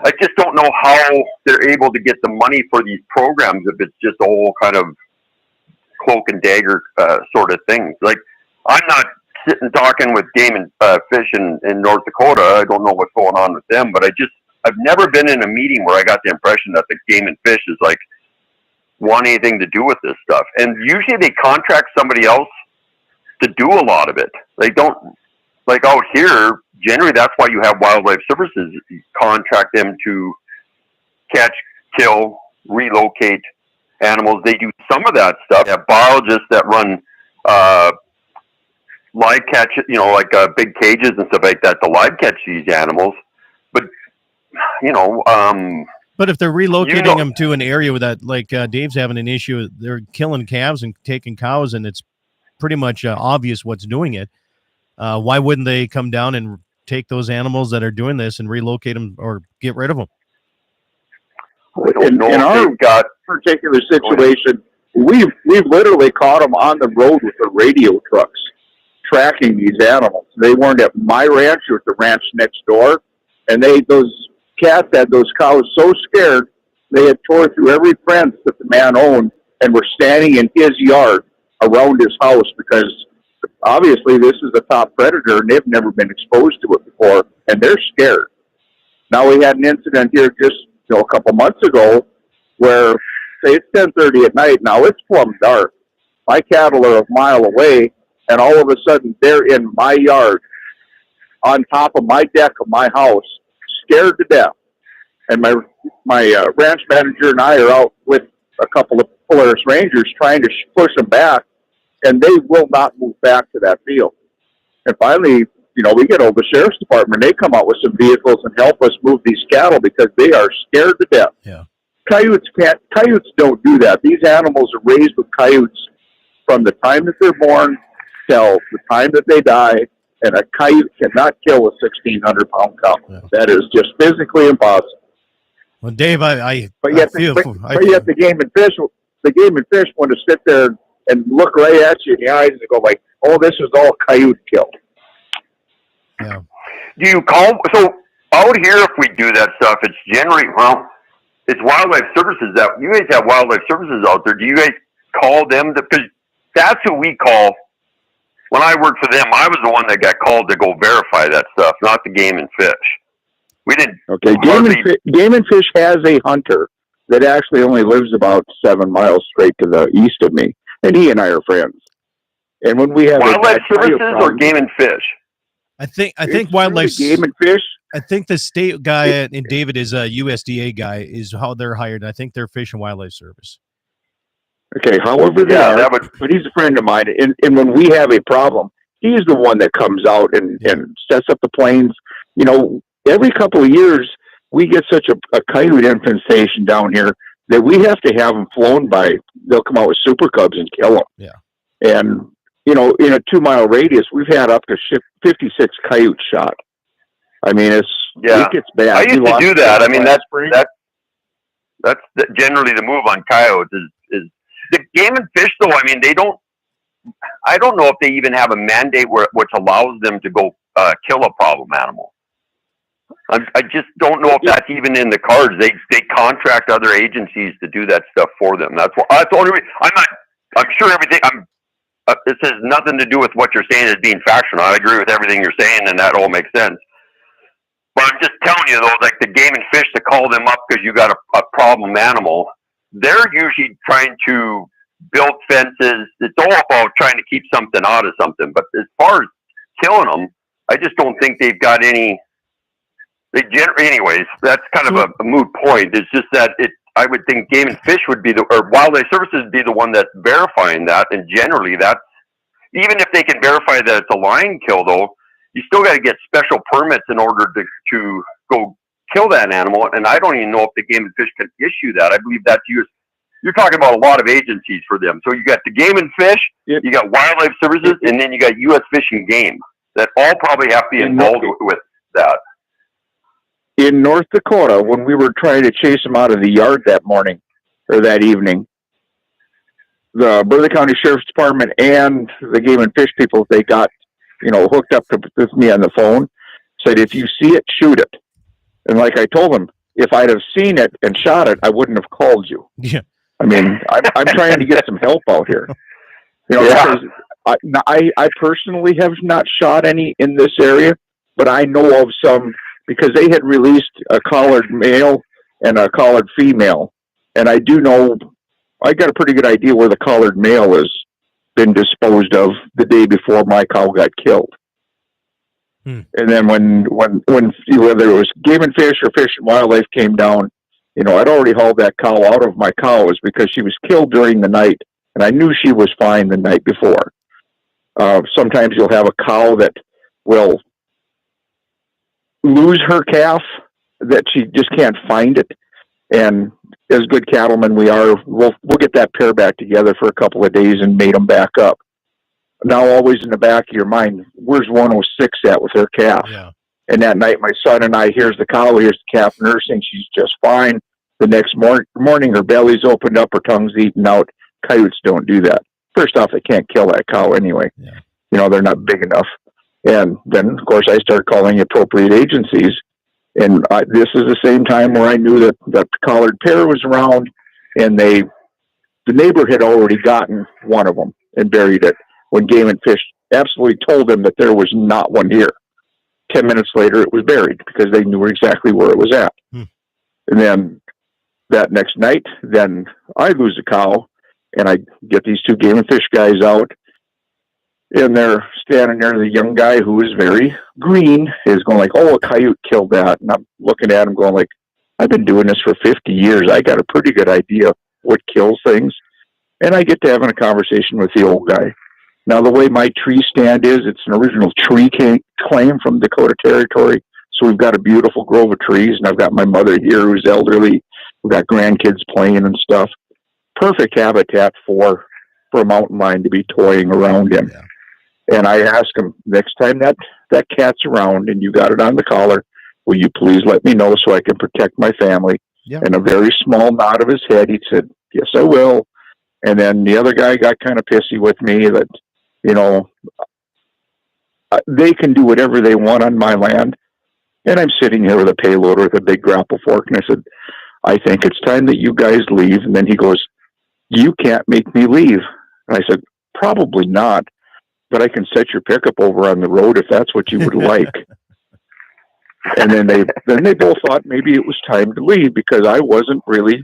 I just don't know how they're able to get the money for these programs if it's just a whole kind of cloak and dagger sort of thing. Like, I'm not sitting talking with Game and Fish in North Dakota. I don't know what's going on with them, but I've never been in a meeting where I got the impression that the Game and Fish is like want anything to do with this stuff. And usually they contract somebody else to do a lot of it. They don't, like out here, generally that's why you have Wildlife Services. You contract them to catch, kill, relocate animals. They do some of that stuff. They have biologists that run live catch, like big cages and stuff like that to live catch these animals. But, But if they're relocating them to an area with that, like Dave's having an issue, they're killing calves and taking cows, and it's pretty much obvious what's doing it. Why wouldn't they come down and take those animals that are doing this and relocate them or get rid of them? In our particular situation, we've literally caught them on the road with the radio trucks tracking these animals. They weren't at my ranch or at the ranch next door, and those cats had those cows so scared they had tore through every fence that the man owned and were standing in his yard around his house because obviously this is a top predator and they've never been exposed to it before and they're scared. Now we had an incident here just a couple months ago where, say it's 10:30 at night, now it's plumb dark. My cattle are a mile away and all of a sudden they're in my yard on top of my deck of my house, scared to death. And my ranch manager and I are out with a couple of Polaris Rangers trying to push them back, and they will not move back to that field. And finally, we get over the sheriff's department. They come out with some vehicles and help us move these cattle because they are scared to death. Yeah. Coyotes don't do that. These animals are raised with coyotes from the time that they're born till the time that they die. And a coyote cannot kill a 1,600-pound cow. Yeah. That is just physically impossible. Well, Dave, but yet the Game and Fish want to sit there and look right at you in the eyes and go like, "Oh, this is all coyote kill." Yeah. Do you call? So out here, if we do that stuff, it's generally it's Wildlife Services that you guys have Wildlife Services out there. Do you guys call them? Because that's who we call. When I worked for them, I was the one that got called to go verify that stuff, not the Game and Fish. We didn't. Okay, Game and Fish has a hunter that actually only lives about 7 miles straight to the east of me, and he and I are friends. And when we have Wildlife Services or Game and Fish, I think Wildlife Game and Fish. I think the state guy and David is a USDA guy is how they're hired. I think they're Fish and Wildlife Service. Okay, however but he's a friend of mine, and when we have a problem, he's the one that comes out and sets up the planes. Every couple of years, we get such a coyote infestation down here that we have to have them flown by. They'll come out with super cubs and kill them. Yeah. And, in a 2-mile radius, we've had up to 56 coyotes shot. I mean, it gets bad. I used to do that. I mean, that's generally the move on coyotes is the Game and Fish, though. I mean, I don't know if they even have a mandate which allows them to go kill a problem animal. I just don't know if that's even in the cards. They contract other agencies to do that stuff for them. That's the only reason. I'm sure everything. This has nothing to do with what you're saying as being factual. I agree with everything you're saying, and that all makes sense. But I'm just telling you, though, like the Game and Fish to call them up because you got a problem animal, they're usually trying to built fences. It's all about trying to keep something out of something. But as far as killing them, I just don't think they've got any. Anyways, that's kind of a moot point. It's just that I would think Game and Fish would be or Wildlife Services would be the one that's verifying that. And generally, that's even if they can verify that it's a lion kill, though, you still got to get special permits in order to go kill that animal. And I don't even know if the Game and Fish can issue that. I believe that's US. You're talking about a lot of agencies for them. So you got the Game and Fish, Yep. you got Wildlife Services, and then you got U.S. Fish and Game that all probably have to be involved with that. In North Dakota, when we were trying to chase them out of the yard that morning or that evening, the Burleigh County Sheriff's Department and the Game and Fish people, they got, hooked up with me on the phone, said, if you see it, shoot it. And like I told them, if I'd have seen it and shot it, I wouldn't have called you. Yeah. I mean, I'm trying to get some help out here. Yeah. Because I personally have not shot any in this area, but I know of some because they had released a collared male and a collared female. And I do know, I got a pretty good idea where the collared male has been disposed of the day before my cow got killed. And then when whether it was Game and Fish or Fish and Wildlife came down, I'd already hauled that cow out of my cows because she was killed during the night, and I knew she was fine the night before. Sometimes you'll have a cow that will lose her calf, that she just can't find it, and as good cattlemen we are, we'll get that pair back together for a couple of days and mate them back up. Now, always in the back of your mind, where's 106 at with her calf? Yeah. And that night, my son and I, here's the cow, here's the calf nursing, she's just fine. The next morning, her belly's opened up, her tongue's eaten out. Coyotes don't do that. First off, they can't kill that cow anyway. Yeah. They're not big enough. And then, of course, I started calling appropriate agencies. And this is the same time where I knew that the collared pair was around, and the neighbor had already gotten one of them and buried it when Game and Fish absolutely told them that there was not one here. 10 minutes later, it was buried because they knew exactly where it was at. And then that next night, then I lose a cow, and I get these two Game and Fish guys out, and they're standing there. The young guy, who is very green, is going like, oh, a coyote killed that. And I'm looking at him going like, I've been doing this for 50 years. I got a pretty good idea what kills things. And I get to having a conversation with the old guy. Now, the way my tree stand is, it's an original tree claim from Dakota Territory. So we've got a beautiful grove of trees, and I've got my mother here who's elderly. We've got grandkids playing and stuff. Perfect habitat for a mountain lion to be toying around in. Yeah. And I asked him, next time that cat's around and you got it on the collar, will you please let me know so I can protect my family? Yeah. And a very small nod of his head, he said, yes, I will. And then the other guy got kind of pissy with me that, they can do whatever they want on my land. And I'm sitting here with a payloader with a big grapple fork. And I said, I think it's time that you guys leave. And then he goes, you can't make me leave. And I said, probably not, but I can set your pickup over on the road if that's what you would like. And then they both thought maybe it was time to leave because I wasn't really.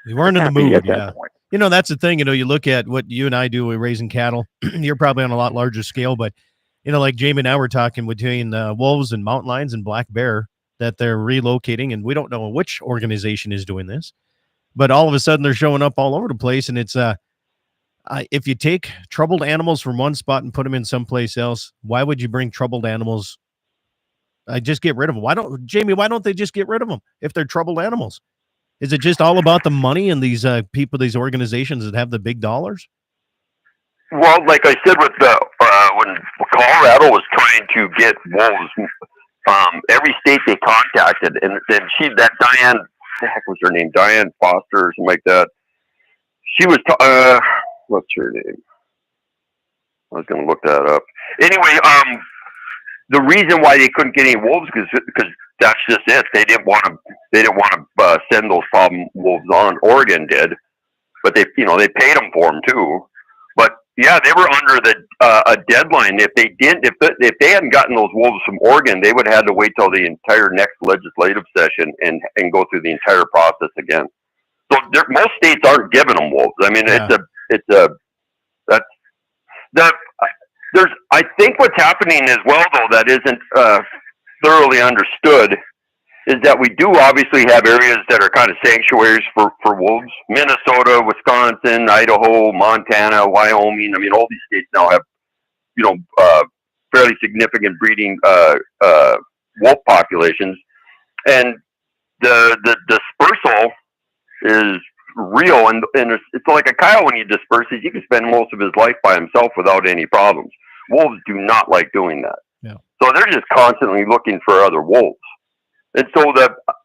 You weren't in the mood at that point. That's the thing, you look at what you and I do with raising cattle. You're probably on a lot larger scale, but, like Jamie and I were talking between wolves and mountain lions and black bear that they're relocating, and we don't know which organization is doing this, but all of a sudden they're showing up all over the place. And it's, if you take troubled animals from one spot and put them in someplace else, why would you bring troubled animals? Just get rid of them. Why don't they just get rid of them if they're troubled animals? Is it just all about the money and these people, these organizations that have the big dollars? Well, like I said, with when Colorado was trying to get wolves, every state they contacted, and then that Diane, what the heck was her name? Diane Foster or something like that. She was, what's her name? I was going to look that up. Anyway, the reason why they couldn't get any wolves is because that's just it. They didn't want to send those problem wolves on. Oregon did, but they paid them for them too. But yeah, they were under a deadline. If they hadn't gotten those wolves from Oregon, they would have had to wait till the entire next legislative session and go through the entire process again. So most states aren't giving them wolves. I mean, I think what's happening as well, though, that isn't thoroughly understood, is that we do obviously have areas that are kind of sanctuaries for wolves. Minnesota, Wisconsin, Idaho, Montana, Wyoming. I mean, all these states now have, fairly significant breeding wolf populations, and the dispersal is real, and it's like a coyote. When you disperse it, he can spend most of his life by himself without any problems. Wolves do not like doing that. Yeah. So they're just constantly looking for other wolves. And so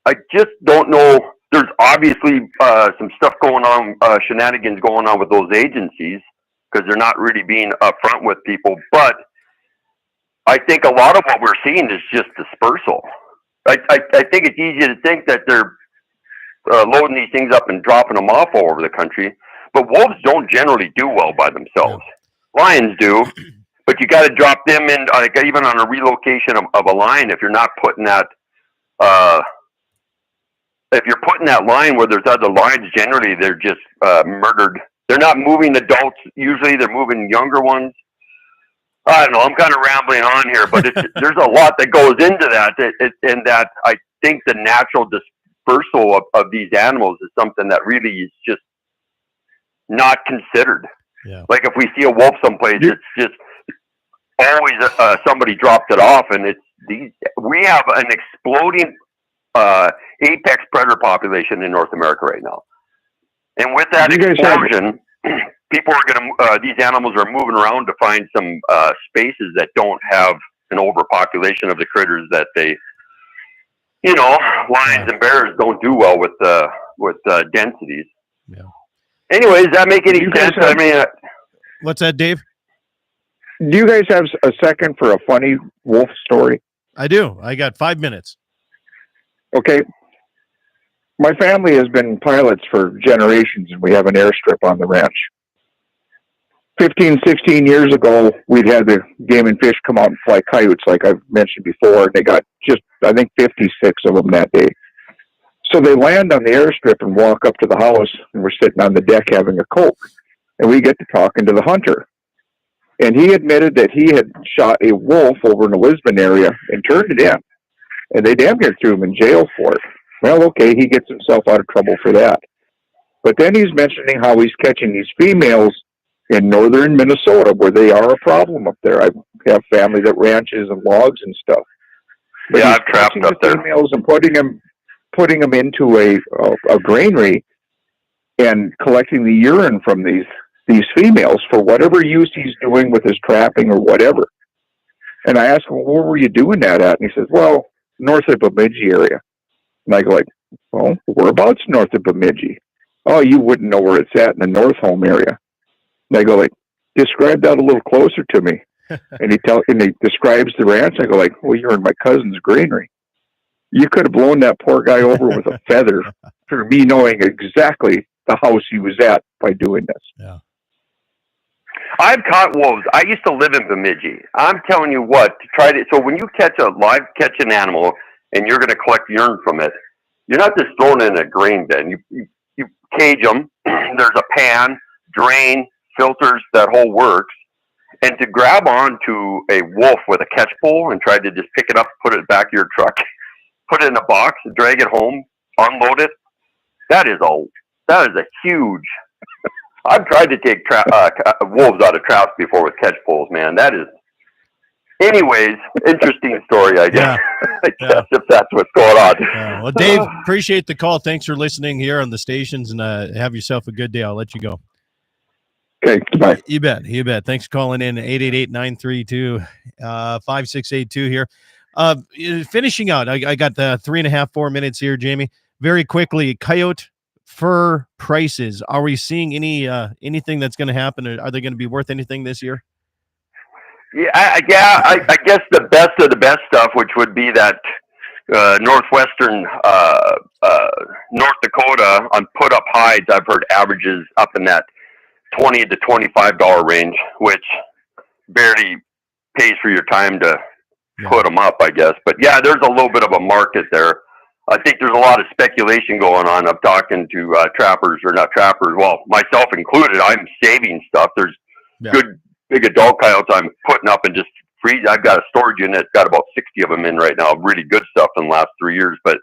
I just don't know. There's obviously some stuff going on, shenanigans going on with those agencies, because they're not really being upfront with people. But I think a lot of what we're seeing is just dispersal. I think it's easy to think that they're loading these things up and dropping them off all over the country, but wolves don't generally do well by themselves. Yeah. Lions do, but you got to drop them in, like even on a relocation of a lion. If you're not putting that, if you're putting that line where there's other lions, generally they're just murdered. They're not moving adults. Usually they're moving younger ones. I don't know. I'm kind of rambling on here, but there's a lot that goes into that, and that I think the natural dispersal of these animals is something that really is just not considered. Yeah. Like if we see a wolf someplace, it's just always somebody dropped it off, and it's these. We have an exploding apex predator population in North America right now, and with that explosion, people are going to. These animals are moving around to find some spaces that don't have an overpopulation of the critters that they. Lions and bears don't do well with densities. Yeah. Anyways, does that make any sense? I mean, what's that, Dave? Do you guys have a second for a funny wolf story? I do. I got 5 minutes. Okay. My family has been pilots for generations, and we have an airstrip on the ranch. 15, 16 years ago, we'd had the game and fish come out and fly coyotes, like I've mentioned before. They got just, I think, 56 of them that day. So they land on the airstrip and walk up to the house, and we're sitting on the deck having a Coke. And we get to talking to the hunter. And he admitted that he had shot a wolf over in the Lisbon area and turned it in. And they damn near threw him in jail for it. Well, okay, he gets himself out of trouble for that. But then he's mentioning how he's catching these females in northern Minnesota, where they are a problem up there. I have family that ranches and logs and stuff. But yeah, I've trapped up there. Females and putting them into a granary and collecting the urine from these females for whatever use he's doing with his trapping or whatever. And I asked him, where were you doing that at? And he says, well, north of Bemidji area. And I go like, well, whereabouts north of Bemidji? Oh, you wouldn't know where it's at in the North Home area. And I go like, describe that a little closer to me. And he describes the ranch. I go like, well, you're in my cousin's granary. You could have blown that poor guy over with a feather for me knowing exactly the house he was at by doing this. Yeah. I've caught wolves. I used to live in Bemidji. I'm telling you what, so when you catch an animal and you're going to collect urine from it, you're not just throwing it in a grain bin. You cage them. There's a pan, drain, filters, that whole works. And to grab onto a wolf with a catch pole and try to just pick it up, put it back in your truck, put it in a box, drag it home, unload it, that is a huge. I've tried to take wolves out of traps before with catch poles, man. That is, anyways, interesting story, I guess. Yeah. I guess if that's what's going on. Yeah. Well, Dave, appreciate the call. Thanks for listening here on the stations, and have yourself a good day. I'll let you go. Okay, bye. You bet. Thanks for calling in, 888-932-5682 here. Finishing out, I got the 3.5, 4 minutes here, Jamie. Very quickly, coyote fur prices. Are we seeing anything that's going to happen? Are they going to be worth anything this year? Yeah, I guess the best of the best stuff, which would be that northwestern North Dakota on put up hides, I've heard averages up in that $20 to $25 range, which barely pays for your time to put them up, I guess. But yeah, there's a little bit of a market there. I think there's a lot of speculation going on. I'm talking to trappers, or not trappers, well, myself included. I'm saving stuff. There's good big adult coyotes I'm putting up and just freeze. I've got a storage unit, got about 60 of them in right now. Really good stuff in the last 3 years. But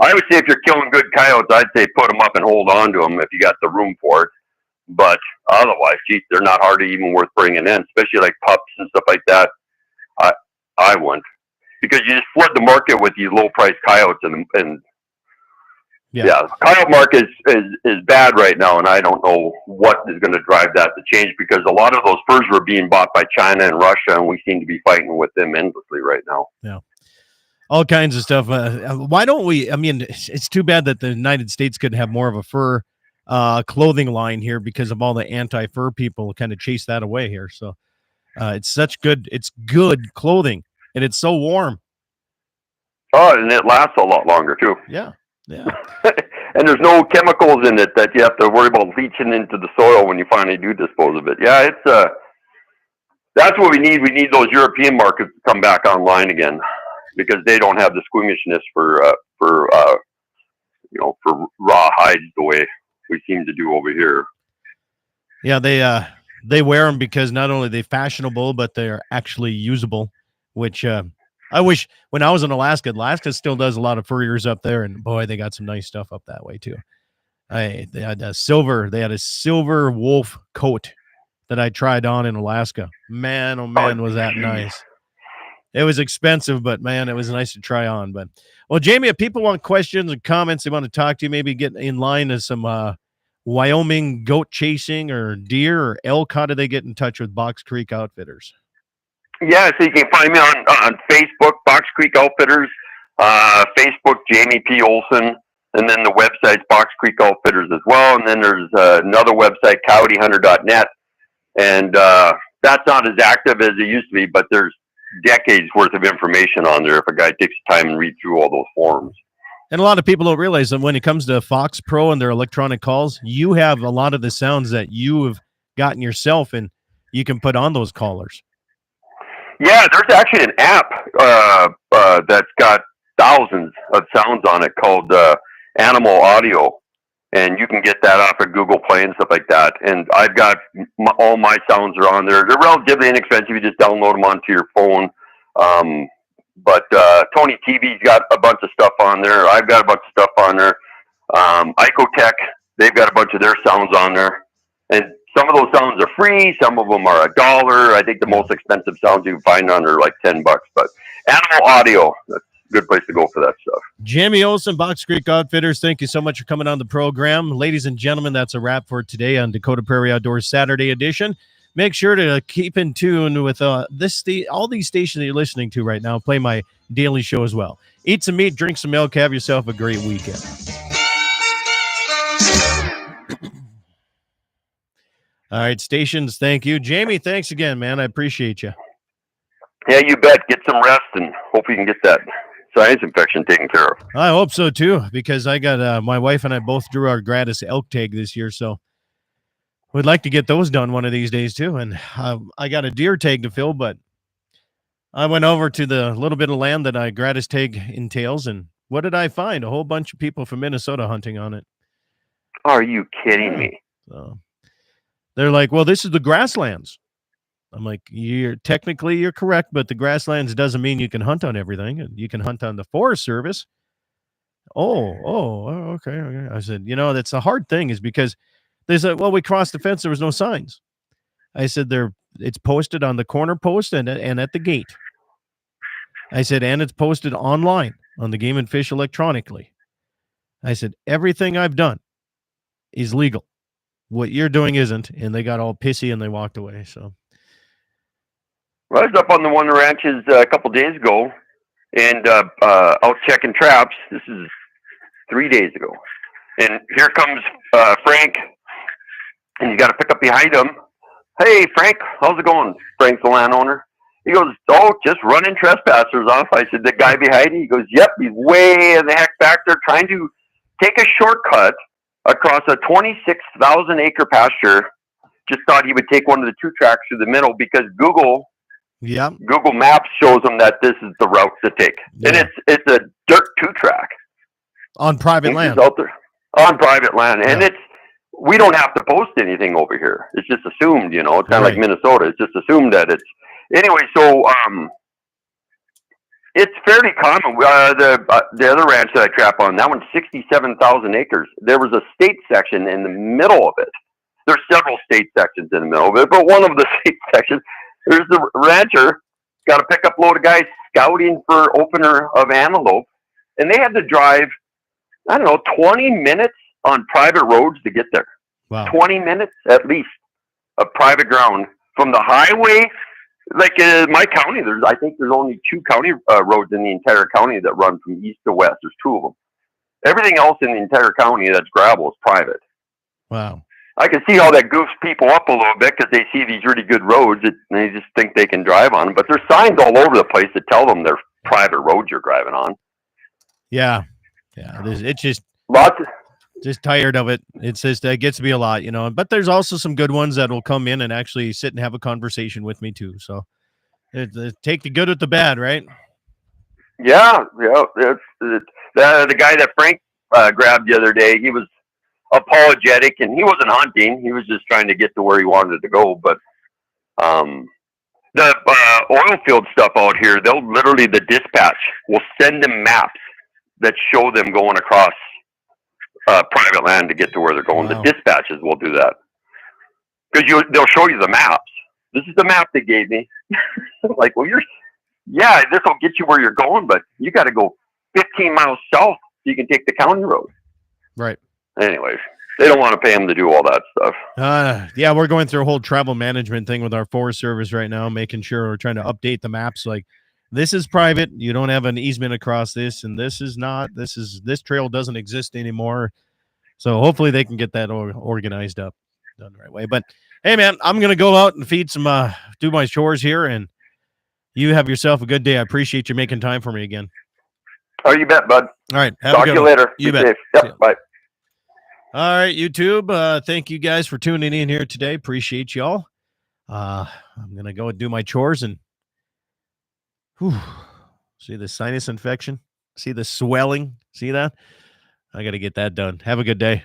I would say if you're killing good coyotes, I'd say put them up and hold on to them if you got the room for it. But otherwise, geez, they're not hardly even worth bringing in, especially like pups and stuff like that. I wouldn't, because you just flood the market with these low price coyotes, and coyote market is bad right now, and I don't know what is going to drive that to change, because a lot of those furs were being bought by China and Russia, and we seem to be fighting with them endlessly right now. Yeah. All kinds of stuff. Why don't we? I mean, it's too bad that the United States couldn't have more of a fur clothing line here, because of all the anti-fur people kind of chase that away here. So it's good clothing, and it's so warm. Oh, and it lasts a lot longer too. Yeah. And there's no chemicals in it that you have to worry about leaching into the soil when you finally do dispose of it. Yeah, it's that's what we need. We need those European markets to come back online again, because they don't have the squeamishness for raw hides the way we seem to do over here. Yeah, they wear them because not only are they fashionable, but they're actually usable, which I wish when I was in Alaska still does a lot of furriers up there, and boy, they got some nice stuff up that way too. They had a silver wolf coat that I tried on in Alaska. Man, oh man, was that nice. It was expensive, but man, it was nice to try on. But well, Jamie, if people want questions and comments, they want to talk to you, maybe get in line as some Wyoming goat chasing or deer or elk, how do they get in touch with Box Creek Outfitters? Yeah, so you can find me on Facebook, Box Creek Outfitters, Facebook, Jamie P. Olson, and then the website's Box Creek Outfitters as well. And then there's another website, coyotehunter.net, and that's not as active as it used to be, but there's decades worth of information on there if a guy takes the time and read through all those forums. And a lot of people don't realize that when it comes to Fox Pro and their electronic calls, you have a lot of the sounds that you have gotten yourself, and you can put on those callers. Yeah, there's actually an app that's got thousands of sounds on it called Animal Audio, and you can get that off of Google Play and stuff like that. And I've got all my sounds are on there. They're relatively inexpensive. You just download them onto your phone. But Tony TV's got a bunch of stuff on there. I've got a bunch of stuff on there. Icotech, they've got a bunch of their sounds on there. And some of those sounds are free. Some of them are $1. I think the most expensive sounds you can find on are like $10. But Animal Audio, that's a good place to go for that stuff. Jamie Olson, Box Creek Outfitters, thank you so much for coming on the program. Ladies and gentlemen, that's a wrap for today on Dakota Prairie Outdoors Saturday edition. Make sure to keep in tune with all these stations that you're listening to right now. Play my daily show as well. Eat some meat, drink some milk, have yourself a great weekend. All right, stations, thank you. Jamie, thanks again, man. I appreciate you. Yeah, you bet. Get some rest, and hope you can get that sinus infection taken care of. I hope so, too, because I got my wife and I both drew our gratis elk tag this year, so we'd like to get those done one of these days, too. And I got a deer tag to fill, but I went over to the little bit of land that I gratis tag entails, and what did I find? A whole bunch of people from Minnesota hunting on it. Are you kidding me? So they're like, well, this is the grasslands. I'm like, you're correct, but the grasslands doesn't mean you can hunt on everything. You can hunt on the Forest Service. Okay. I said, that's a hard thing, is because there's we crossed the fence. There was no signs. I said, it's posted on the corner post and at the gate. I said, and it's posted online on the Game and Fish electronically. I said, everything I've done is legal. What you're doing isn't. And they got all pissy and they walked away. So. Well, I was up on the one ranches a couple days ago, and out checking traps. This is 3 days ago. And here comes Frank, and you got to pick up behind him. Hey, Frank, how's it going? Frank's the landowner. He goes, just running trespassers off. I said, the guy behind you? He goes, yep, he's way in the heck back there trying to take a shortcut across a 26,000 acre pasture. Just thought he would take one of the two tracks through the middle because Google Maps shows him that this is the route to take. Yeah. And it's a dirt two track. on private land. Out there on private land, and Yeah. we don't have to post anything over here. It's just assumed, you know. It's kind of Right. like Minnesota. It's just assumed that it's anyway. So it's fairly common. The other ranch that I trap on, that one's 67,000 acres. There was a state section in the middle of it. There's several state sections in the middle of it, but one of the state sections, there's the rancher got a pickup load of guys scouting for opener of antelope, and they had to drive, I don't know, 20 minutes on private roads to get there. Wow. 20 minutes at least of private ground from the highway. Like my county, I think there's only 2 county roads in the entire county that run from east to west. There's 2 of them. Everything else in the entire county that's gravel is private. Wow. I can see how that goofs people up a little bit because they see these really good roads and they just think they can drive on them. But there's signs all over the place that tell them they're private roads you're driving on. Yeah. It's just Lots of, just tired of it. It's just it gets to be a lot, you know. But there's also some good ones that will come in and actually sit and have a conversation with me too. So take the good with the bad, right? yeah. The guy that Frank grabbed the other day, he was apologetic, and he wasn't hunting. He was just trying to get to where he wanted to go. But the oil field stuff out here, the dispatch will send them maps that show them going across private land to get to where they're going. Wow. The dispatches will do that because they'll show you the maps. This is the map they gave me. Like, well, this will get you where you're going, but you got to go 15 miles south so you can take the county road. Right. Anyways, they don't want to pay them to do all that stuff. Yeah, we're going through a whole travel management thing with our Forest Service right now, making sure we're trying to update the maps. Like, this is private. You don't have an easement across this, and this is not. This trail doesn't exist anymore. So hopefully they can get that organized up, done the right way. But hey, man, I'm gonna go out and feed some, do my chores here, and you have yourself a good day. I appreciate you making time for me again. Oh, you bet, bud. All right, have Talk a to good you one. later. You Be bet. safe. See ya. Yep, bye. All right, YouTube. Thank you guys for tuning in here today. Appreciate y'all. I'm gonna go and do my chores and see the sinus infection. See the swelling. See that? I got to get that done. Have a good day.